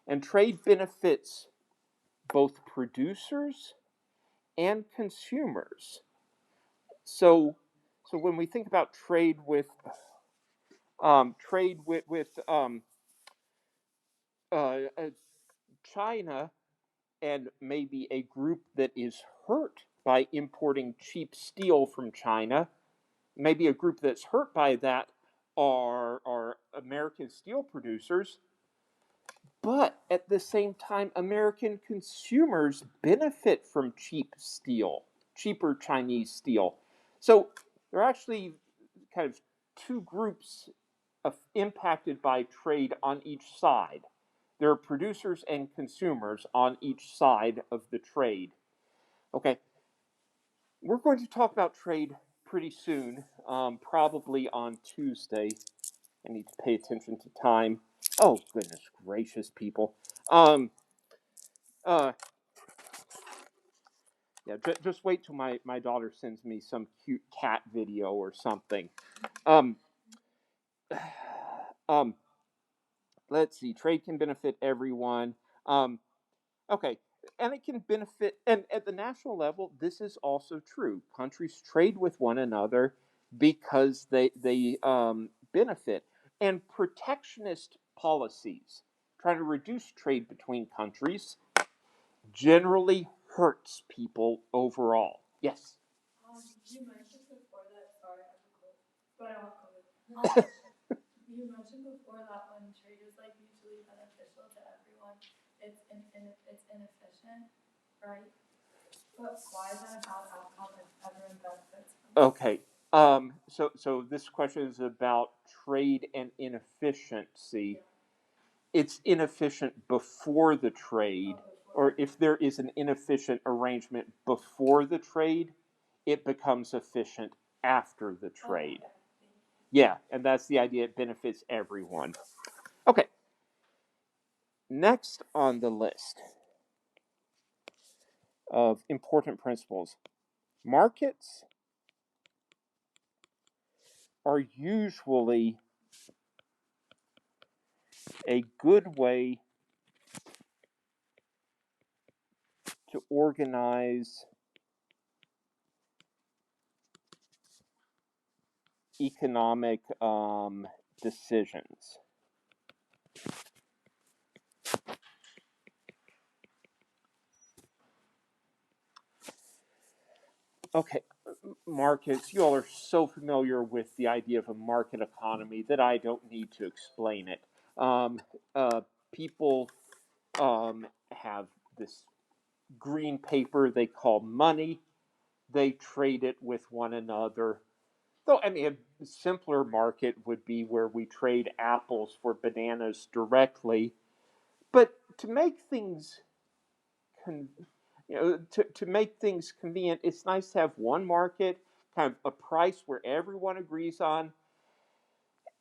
and trade benefits both producers and consumers. So when we think about trade with China and maybe a group that is hurt by importing cheap steel from China, maybe a group that's hurt by that are American steel producers, but at the same time, American consumers benefit from cheap steel, cheaper Chinese steel. So there are actually kind of 2 groups impacted by trade on each side. There are producers and consumers on each side of the trade. Okay, we're going to talk about trade pretty soon, probably on Tuesday. I need to pay attention to time. Oh, goodness gracious, people. Yeah, just wait till my daughter sends me some cute cat video or something. Um, um, let's see. Trade can benefit everyone. Okay, and it can benefit, and at the national level, this is also true. Countries trade with one another because they benefit. And protectionist policies, trying to reduce trade between countries, generally hurts people overall. Yes? You mentioned before that, sorry, I have a cold, but I don't have COVID. You mentioned before that when trade is like mutually beneficial to everyone, it's inefficient, right? But why is that a bad outcome if everyone benefits from it? Okay. So this question is about trade and inefficiency. It's inefficient before the trade, or if there is an inefficient arrangement before the trade, it becomes efficient after the trade. Yeah, and that's the idea. It benefits everyone. Okay. Next on the list of important principles, markets are usually a good way to organize economic decisions. Okay, markets, you all are so familiar with the idea of a market economy that I don't need to explain it. People have this green paper they call money. They trade it with one another. Though, I mean, a simpler market would be where we trade apples for bananas directly. But to make things to make things convenient, it's nice to have one market, kind of a price where everyone agrees on,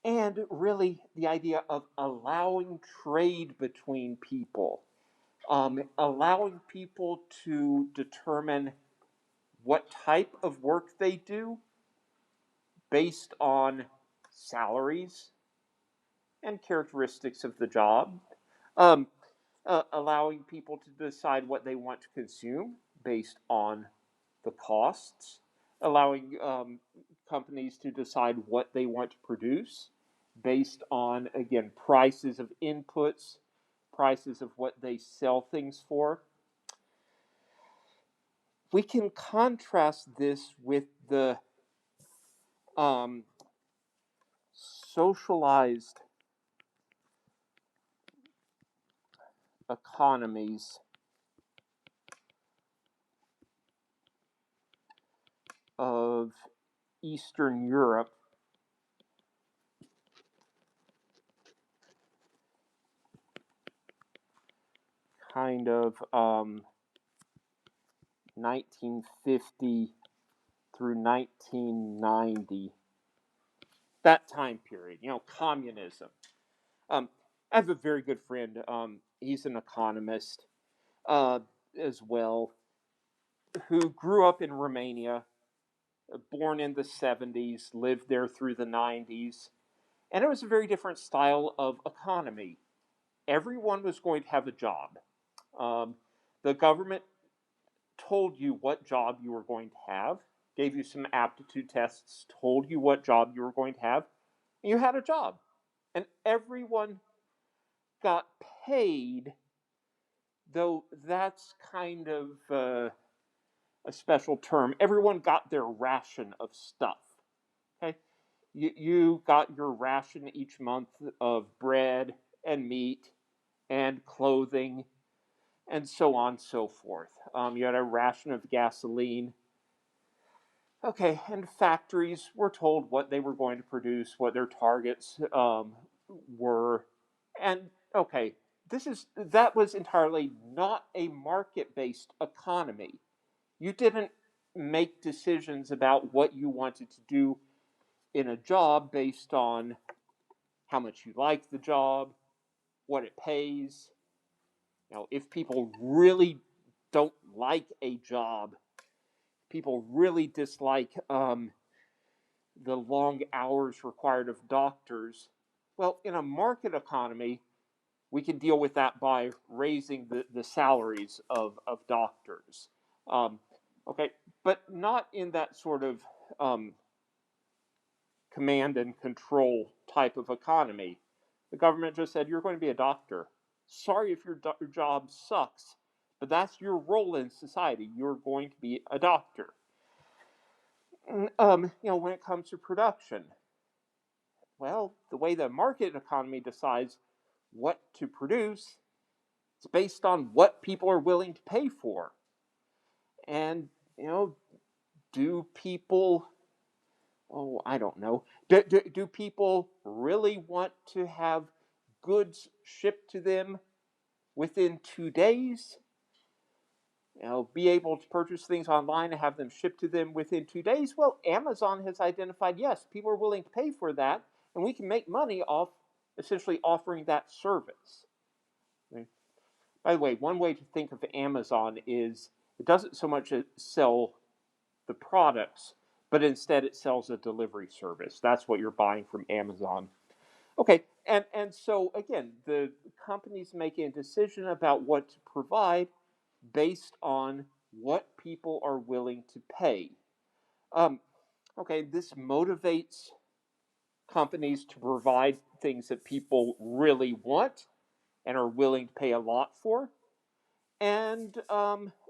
and really the idea of allowing trade between people, allowing people to determine what type of work they do based on salaries and characteristics of the job. Um, Allowing people to decide what they want to consume based on the costs, allowing companies to decide what they want to produce based on, again, prices of inputs, prices of what they sell things for. We can contrast this with the um, socialized economies of Eastern Europe, kind of 1950 through 1990, that time period, communism. I have a very good friend. He's an economist uh, as well, who grew up in Romania, born in the 70s, lived there through the 90s, and it was a very different style of economy. Everyone was going to have a job. Um, the government told you what job you were going to have, gave you some aptitude tests, told you what job you were going to have, and you had a job. And everyone got paid, though that's kind of a special term. Everyone got their ration of stuff. Okay, you got your ration each month of bread and meat and clothing and so on and so forth. You had a ration of gasoline. Okay, and factories were told what they were going to produce, what their targets were, and okay, that was entirely not a market-based economy. You didn't make decisions about what you wanted to do in a job based on how much you like the job, what it pays. If people really don't like a job, people really dislike the long hours required of doctors. Well, in a market economy, we can deal with that by raising the salaries of doctors. Okay, but not in that sort of command and control type of economy. The government just said, you're going to be a doctor. Sorry if your job sucks, but that's your role in society. You're going to be a doctor. When it comes to production, well, the way the market economy decides what to produce, it's based on what people are willing to pay for. And, do people, I don't know, do people really want to have goods shipped to them within 2 days? Be able to purchase things online and have them shipped to them within 2 days? Well, Amazon has identified, yes, people are willing to pay for that, and we can make money off essentially offering that service. By the way, one way to think of Amazon is it doesn't so much sell the products, but instead it sells a delivery service. That's what you're buying from Amazon. Okay, and so again, the company's making a decision about what to provide based on what people are willing to pay. Okay, this motivates companies to provide things that people really want and are willing to pay a lot for, and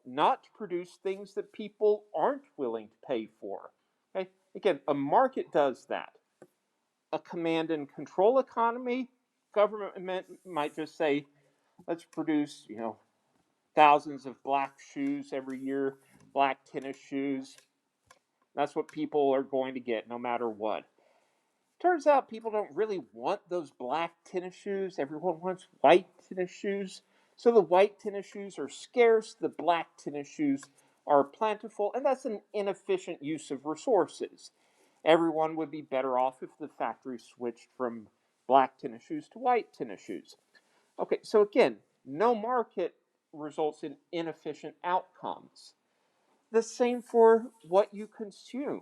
not to produce things that people aren't willing to pay for. Okay, again, a market does that. A command and control economy, government might just say, let's produce, thousands of black shoes every year, black tennis shoes. That's what people are going to get no matter what. Turns out people don't really want those black tennis shoes. Everyone wants white tennis shoes. So the white tennis shoes are scarce, the black tennis shoes are plentiful, and that's an inefficient use of resources. Everyone would be better off if the factory switched from black tennis shoes to white tennis shoes. Okay, so again, no market results in inefficient outcomes. The same for what you consume.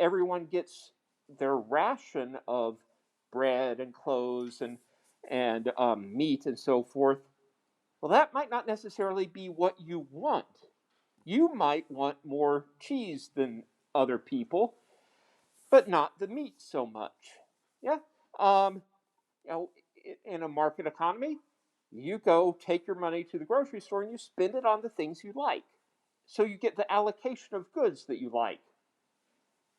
Everyone gets their ration of bread and clothes and meat and so forth. Well, that might not necessarily be what you want. You might want more cheese than other people, but not the meat so much. Yeah. Um, in a market economy, you go take your money to the grocery store and you spend it on the things you like. So you get the allocation of goods that you like.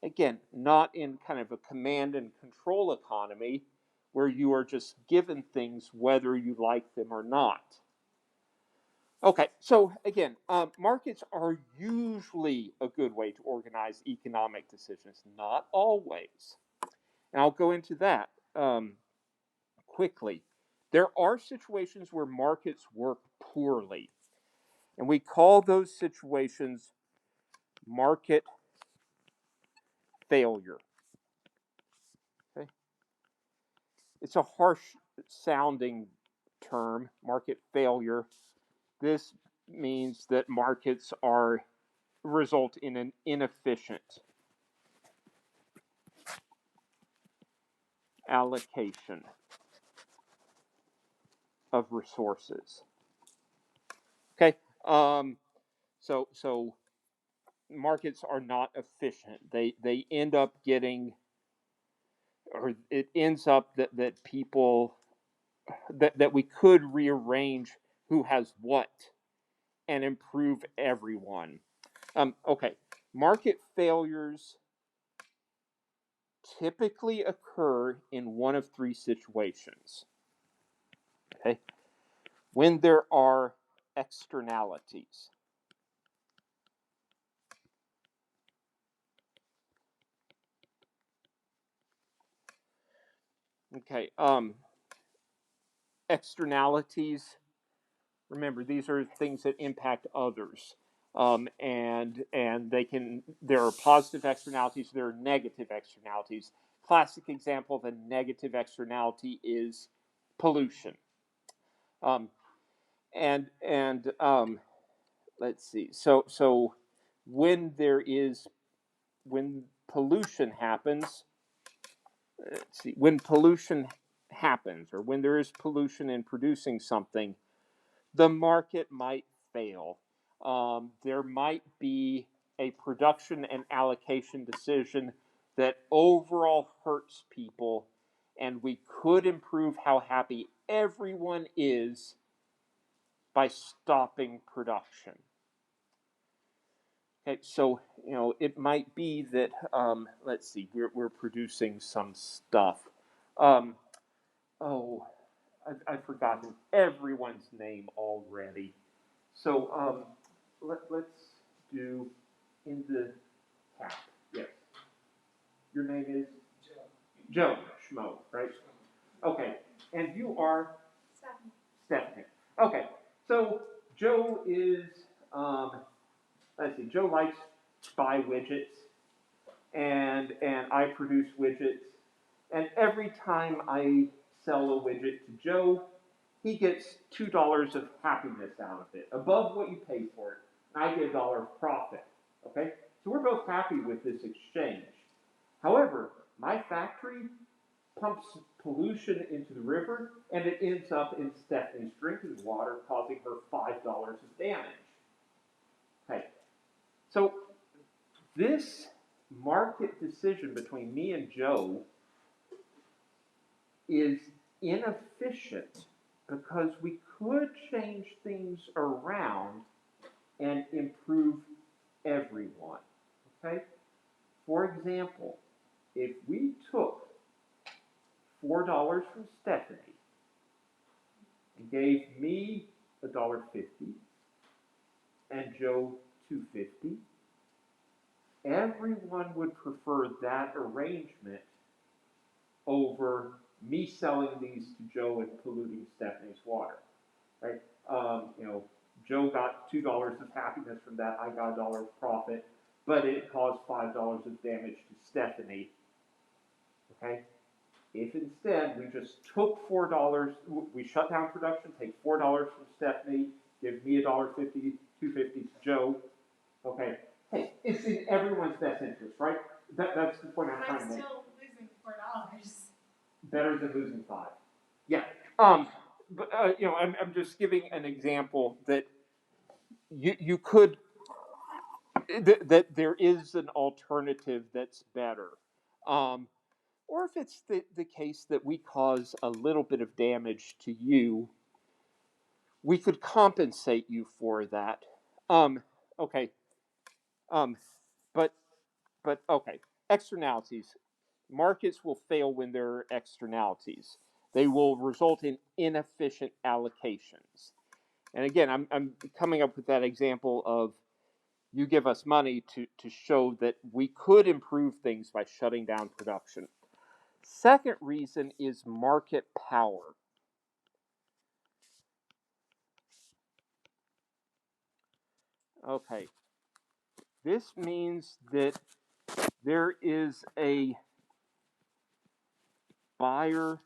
Again, not in kind of a command and control economy where you are just given things whether you like them or not. Okay, so again, markets are usually a good way to organize economic decisions, not always. And I'll go into that quickly. There are situations where markets work poorly, and we call those situations market failure. Okay? It's a harsh sounding term, market failure. This means that markets result in an inefficient allocation of resources. Okay, so markets are not efficient. They end up getting, or it ends up that people that we could rearrange who has what and improve everyone. Okay, market failures typically occur in one of three situations. Okay, when there are externalities. Okay, externalities. Remember, these are things that impact others, and there are positive externalities, there are negative externalities. Classic example of a negative externality is pollution. And let's see. So when pollution happens, let's see. When pollution happens, or when there is pollution in producing something, the market might fail. There might be a production and allocation decision that overall hurts people, and we could improve how happy everyone is by stopping production. Okay, so it might be that let's see, we're producing some stuff. Um, oh, I've forgotten everyone's name already. So let's do in the cap. Yes. Your name is Joe Schmo, right? Okay, and you are Stephanie. Stephanie. Okay, so Joe is let's see. Joe likes to buy widgets, and I produce widgets, and every time I sell a widget to Joe, he gets $2 of happiness out of it, above what you pay for it. I get $1 of profit. Okay, so we're both happy with this exchange. However, my factory pumps pollution into the river, and it ends up in Stephanie's drinking water, causing her $5 of damage. Okay, so this market decision between me and Joe is inefficient because we could change things around and improve everyone. Okay? For example, if we took $4 from Stephanie and gave me $1.50 and Joe $2.50, everyone would prefer that arrangement over me selling these to Joe and polluting Stephanie's water, right? Joe got $2 of happiness from that. I got $1 of profit, but it caused $5 of damage to Stephanie. Okay. If instead we just took $4, we shut down production, take $4 from Stephanie, give me $1.50, $2.50 to Joe. Okay. Hey, it's in everyone's best interest, right? That's the point I'm trying to make. I'm still losing $4. Better than losing 5. Yeah. But I'm just giving an example that you could that there is an alternative that's better. Or if it's the case that we cause a little bit of damage to you, we could compensate you for that. Okay. Um, but okay. Externalities. Markets will fail when there are externalities. They will result in inefficient allocations. And again, I'm coming up with that example of you give us money to show that we could improve things by shutting down production. Second reason is market power. Okay, this means that there is a buyer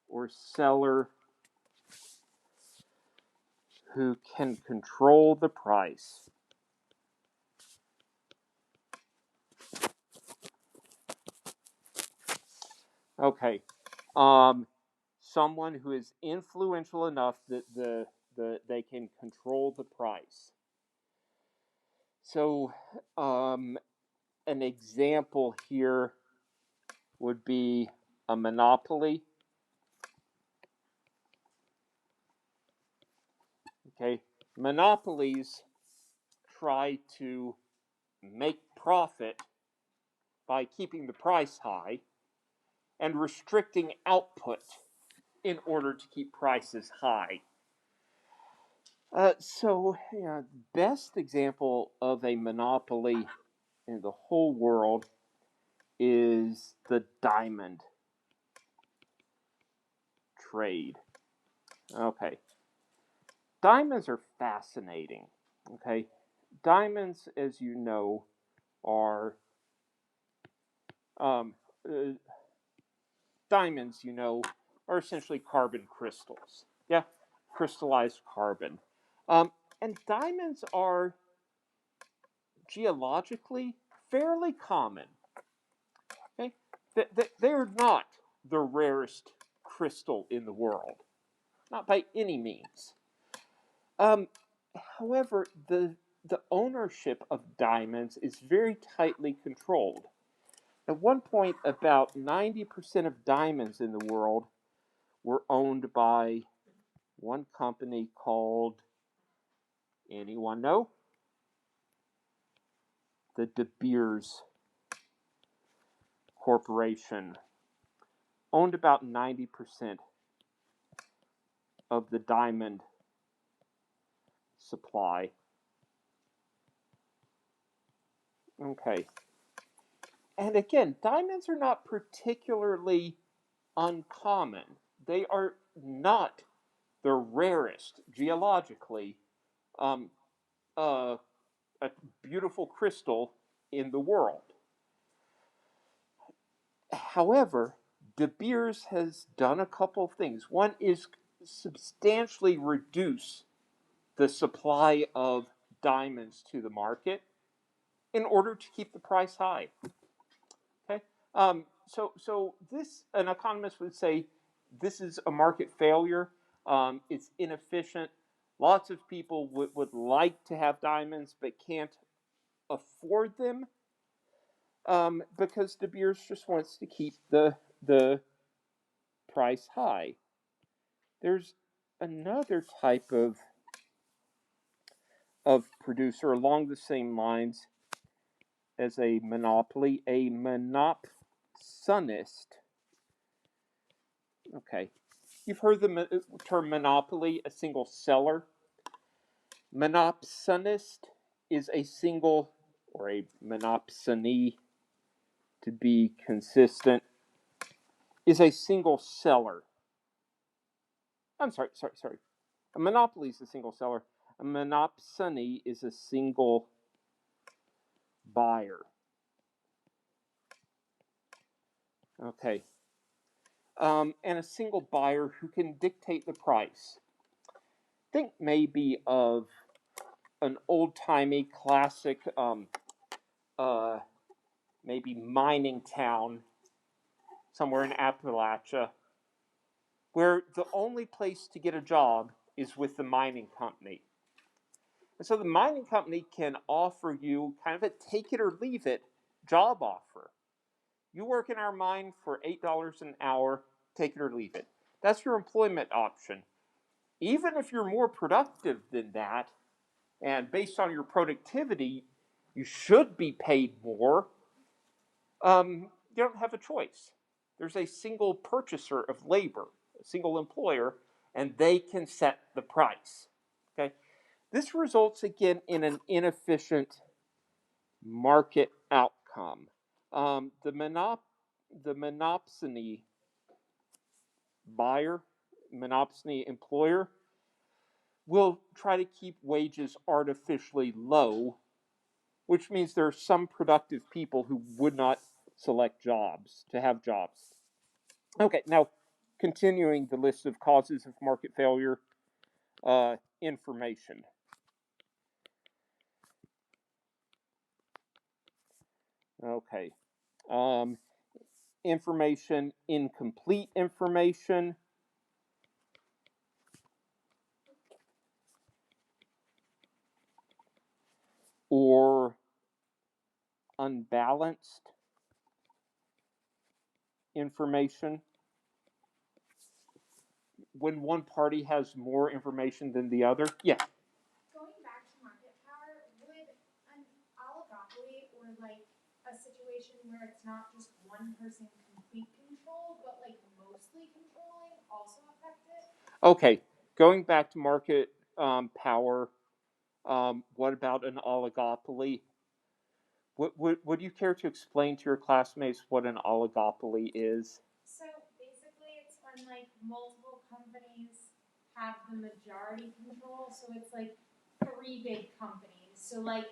or seller who can control the price. Okay, someone who is influential enough that they can control the price. So, an example here would be a monopoly. Okay, monopolies try to make profit by keeping the price high and restricting output in order to keep prices high. Best example of a monopoly in the whole world is the diamond trade. Okay. Diamonds are fascinating. Okay. Diamonds, as you know, are um, uh, diamonds, are essentially carbon crystals. Yeah, crystallized carbon. And diamonds are geologically fairly common. Okay, they're not the rarest crystal in the world, not by any means. Um, However, the ownership of diamonds is very tightly controlled. At one point, about 90% of diamonds in the world were owned by one company called, anyone know? The De Beers Corporation. Owned about 90% of the diamond supply. Okay. And again, diamonds are not particularly uncommon. They are not the rarest geologically. Um, a beautiful crystal in the world. However, De Beers has done a couple of things. One is substantially reduce the supply of diamonds to the market in order to keep the price high. Okay, so this, an economist would say, this is a market failure. It's inefficient. Lots of people would like to have diamonds but can't afford them because De Beers just wants to keep the price high. There's another type of producer along the same lines as a monopoly, a monopsonist. Okay, you've heard the term monopoly, a single seller. Monopsonist is a single, or a monopsony to be consistent, is a single seller. I'm sorry. A monopoly is a single seller. A monopsony is a single buyer. Okay. And a single buyer who can dictate the price. Think maybe of an old-timey classic, maybe mining town somewhere in Appalachia, where the only place to get a job is with the mining company. And so the mining company can offer you kind of a take it or leave it job offer. You work in our mine for $8 an hour, take it or leave it. That's your employment option. Even if you're more productive than that, and based on your productivity, you should be paid more, you don't have a choice. There's a single purchaser of labor, a single employer, and they can set the price. Okay? This results again in an inefficient market outcome. The monopsony buyer, monopsony employer, will try to keep wages artificially low, which means there are some productive people who would not select jobs to have jobs. Okay, now continuing the list of causes of market failure, information. Okay. Information, incomplete information, or unbalanced information. When one party has more information than the other. Yeah. Going back to market power, would an oligopoly or like a situation where it's not just one person complete control, but like mostly controlling also affect it? Okay, going back to market power, what about an oligopoly? Would you care to explain to your classmates what an oligopoly is? So basically, it's when like multiple companies have the majority control. So it's like 3 big companies. So like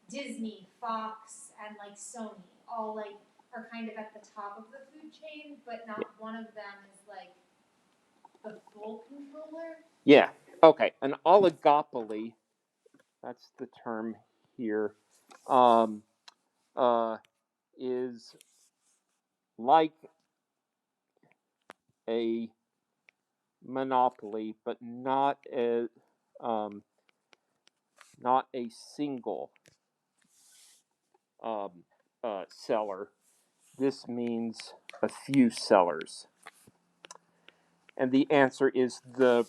Disney, Fox, and like Sony all like are kind of at the top of the food chain, but not one of them is like the full controller. Yeah, okay, an oligopoly, that's the term here, is like a monopoly, but not a single seller, this means a few sellers? And the answer is the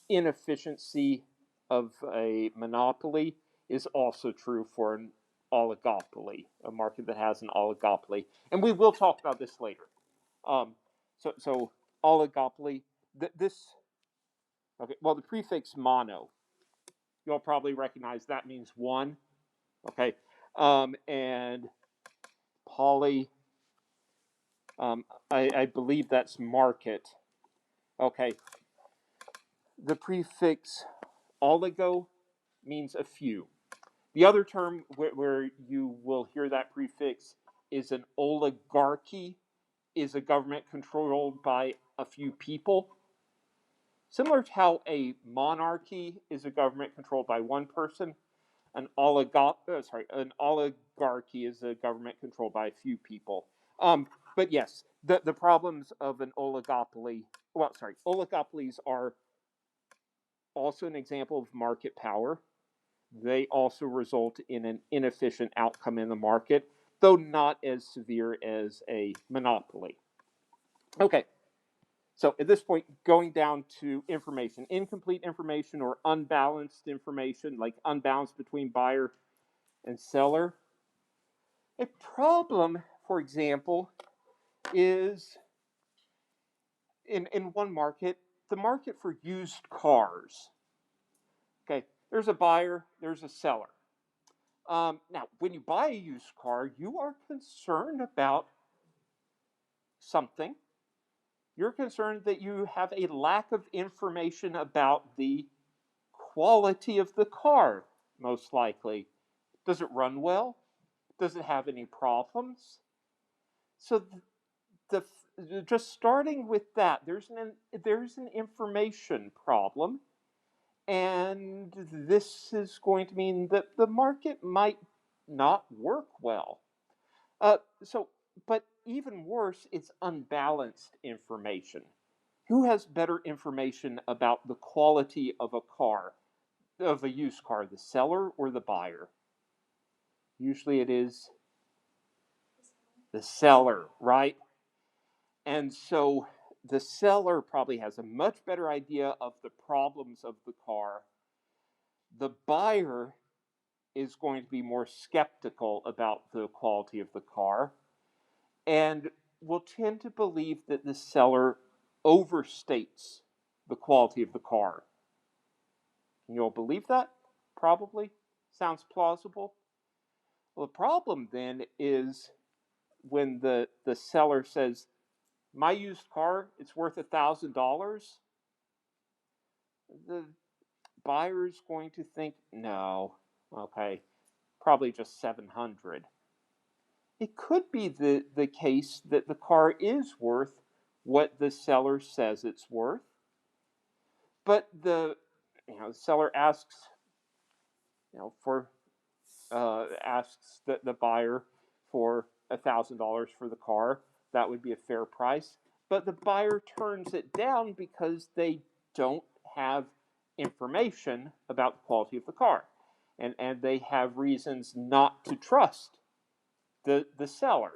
inefficiency of a monopoly is also true for an oligopoly, a market that has an oligopoly. And we will talk about this later. So oligopoly, okay, well, the prefix mono, you'll probably recognize that means one, okay? And poly, I believe that's market. Okay, the prefix oligo means a few. The other term where you will hear that prefix is an oligarchy, is a government controlled by a few people. Similar to how a monarchy is a government controlled by one person, an oligarchy is a government controlled by a few people. But yes, the problems of an oligopoly, oligopolies are also an example of market power. They also result in an inefficient outcome in the market, though not as severe as a monopoly. Okay, so at this point, going down to information, incomplete information or unbalanced information, like unbalanced between buyer and seller. A problem, for example, is in one market, the market for used cars. Okay, there's a buyer, there's a seller. Now, when you buy a used car, you are concerned about something. You're concerned that you have a lack of information about the quality of the car, most likely. Does it run well? Does it have any problems? So just starting with that, there's an information problem, and this is going to mean that the market might not work well. But even worse, it's unbalanced information. Who has better information about the quality of a car, of a used car, the seller or the buyer? Usually it is the seller, right? And so the seller probably has a much better idea of the problems of the car. The buyer is going to be more skeptical about the quality of the car and will tend to believe that the seller overstates the quality of the car. Can you all believe that? Probably. Sounds plausible. Well, the problem then is when the seller says, my used car, it's worth $1,000, the buyer is going to think, no, okay, probably just 700. It could be the case that the car is worth what the seller says it's worth, but the seller asks, asks the buyer for $1,000 for the car. That would be a fair price, but the buyer turns it down because they don't have information about the quality of the car, and they have reasons not to trust the seller.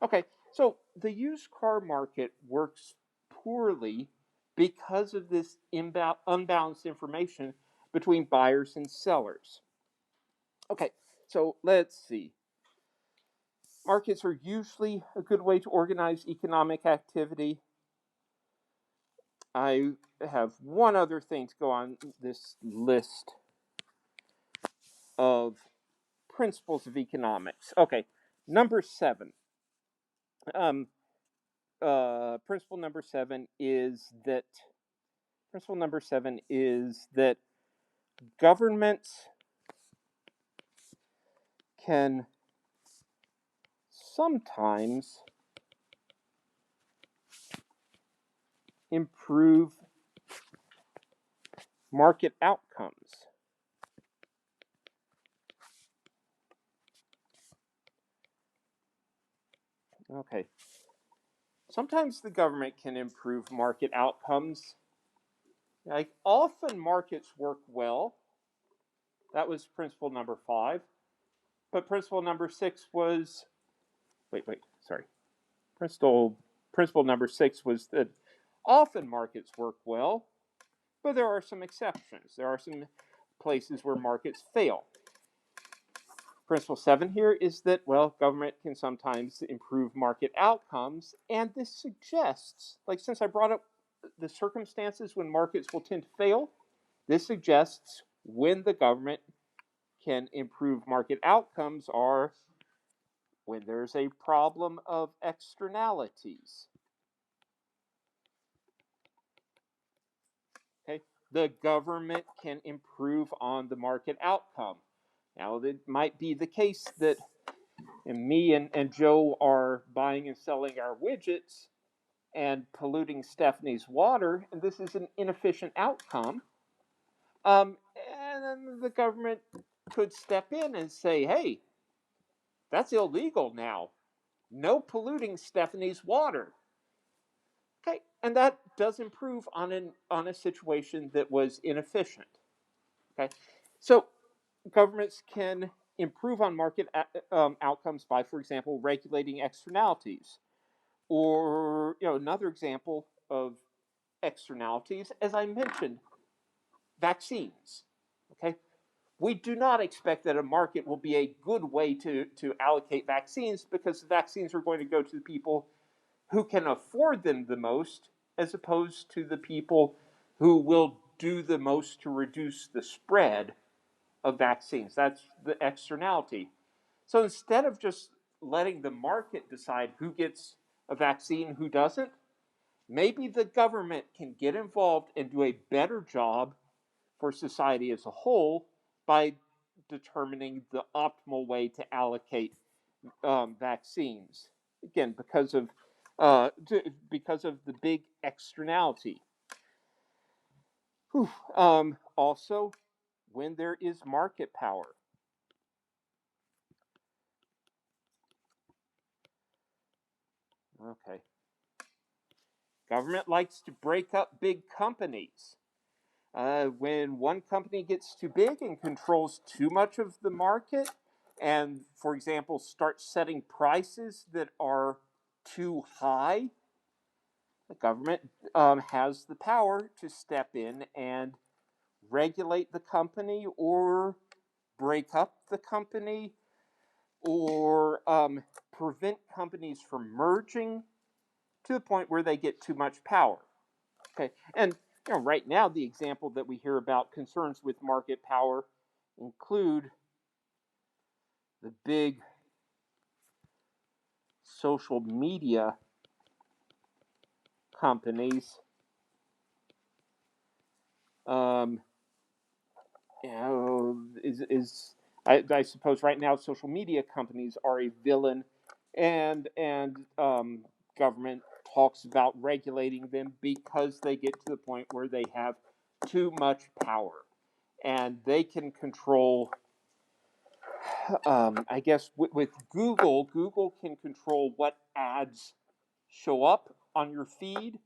Okay, so the used car market works poorly because of this unbalanced information between buyers and sellers. Okay, so let's see. Markets are usually a good way to organize economic activity. I have one other thing to go on this list of principles of economics. Okay, number 7. Principle number 7 is that governments can sometimes improve market outcomes. Okay. Sometimes the government can improve market outcomes. Like often markets work well. That was principle number 5. But principle number 6 was, sorry. principle number 6 was that often markets work well, but there are some exceptions. There are some places where markets fail. Principle 7 here is that, well, government can sometimes improve market outcomes, and this suggests, like since I brought up the circumstances when markets will tend to fail, this suggests when the government can improve market outcomes are when there's a problem of externalities. Okay, the government can improve on the market outcome. Now, it might be the case that me and Joe are buying and selling our widgets and polluting Stephanie's water, and this is an inefficient outcome. And then the government could step in and say, hey, that's illegal now. No polluting Stephanie's water. Okay, and that does improve on a situation that was inefficient. Okay, so governments can improve on market outcomes by, for example, regulating externalities. Or, another example of externalities, as I mentioned, vaccines. Okay, we do not expect that a market will be a good way to allocate vaccines, because the vaccines are going to go to the people who can afford them the most, as opposed to the people who will do the most to reduce the spread of vaccines. That's the externality. So instead of just letting the market decide who gets a vaccine, who doesn't, maybe the government can get involved and do a better job for society as a whole by determining the optimal way to allocate vaccines. Again, because of the big externality. Also, when there is market power. Okay. Government likes to break up big companies. When one company gets too big and controls too much of the market, and, for example, starts setting prices that are too high, the government has the power to step in and regulate the company, or break up the company, or prevent companies from merging to the point where they get too much power. Okay, and right now the example that we hear about concerns with market power include the big social media companies. I suppose right now social media companies are a villain, and government talks about regulating them because they get to the point where they have too much power, and they can control. I guess with Google can control what ads show up on your feed.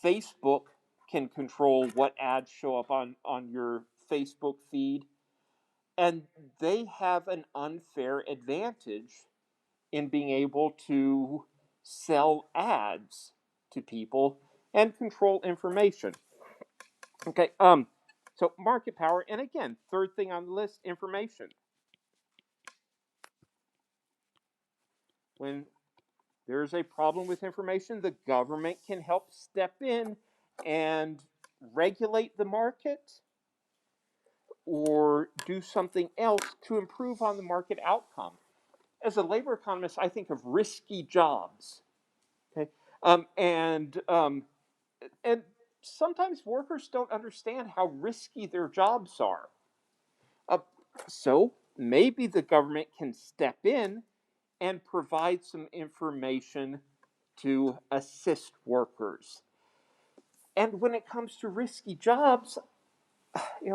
Facebook can control what ads show up on your Facebook feed. And they have an unfair advantage in being able to sell ads to people and control information. Okay, so market power, and again, third thing on the list, information. When there's a problem with information, the government can help step in and regulate the market or do something else to improve on the market outcome. As a labor economist, I think of risky jobs. Okay, and sometimes workers don't understand how risky their jobs are. So maybe the government can step in and provide some information to assist workers. And when it comes to risky jobs,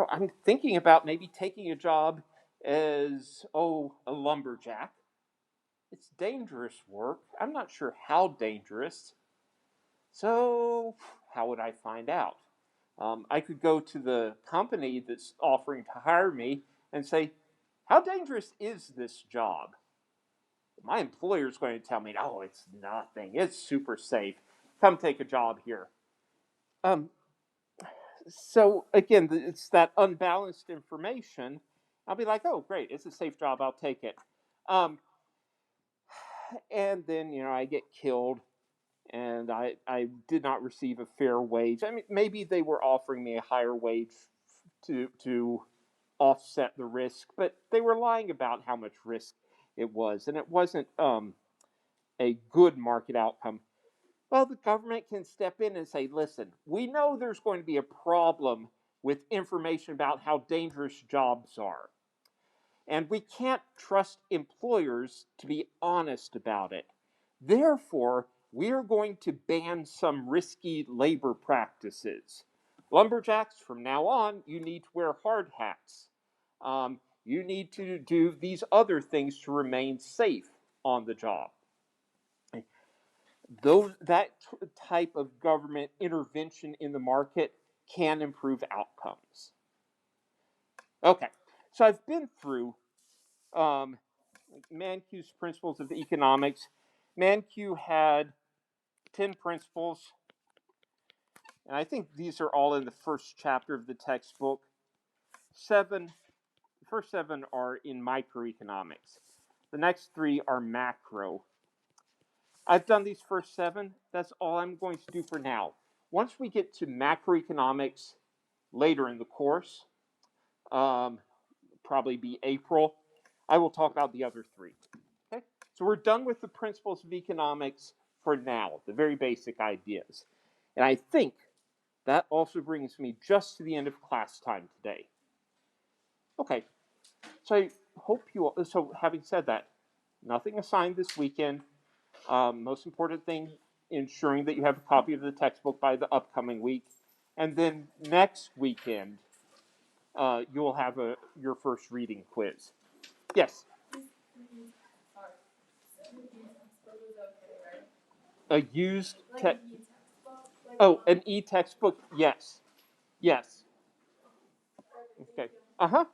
I'm thinking about maybe taking a job as, a lumberjack. It's dangerous work. I'm not sure how dangerous. So how would I find out? I could go to the company that's offering to hire me and say, how dangerous is this job? my employer's going to tell me, oh, it's nothing. It's super safe. Come take a job here. Um, so again, it's that unbalanced information. I'll be like, oh, great, it's a safe job. I'll take it. Um, and then, I get killed and I did not receive a fair wage. I mean, maybe they were offering me a higher wage to offset the risk, but they were lying about how much risk it was, and it wasn't a good market outcome. Well, the government can step in and say, listen, we know there's going to be a problem with information about how dangerous jobs are. And we can't trust employers to be honest about it. Therefore, we are going to ban some risky labor practices. Lumberjacks, from now on, you need to wear hard hats. You need to do these other things to remain safe on the job. That type of government intervention in the market can improve outcomes. Okay, so I've been through Mankiw's principles of economics. Mankiw had 10 principles, and I think these are all in the first chapter of the textbook. The first 7 are in microeconomics. The next 3 are macro. I've done these first 7. That's all I'm going to do for now. Once we get to macroeconomics later in the course, probably be April, I will talk about the other 3. Okay? So we're done with the principles of economics for now, the very basic ideas. And I think that also brings me just to the end of class time today. Okay, so I hope you all, so having said that, nothing assigned this weekend. Most important thing, ensuring that you have a copy of the textbook by the upcoming week. And then next weekend, you will have your first reading quiz. Yes? A used an e-textbook? Yes. Yes. Okay. Uh-huh.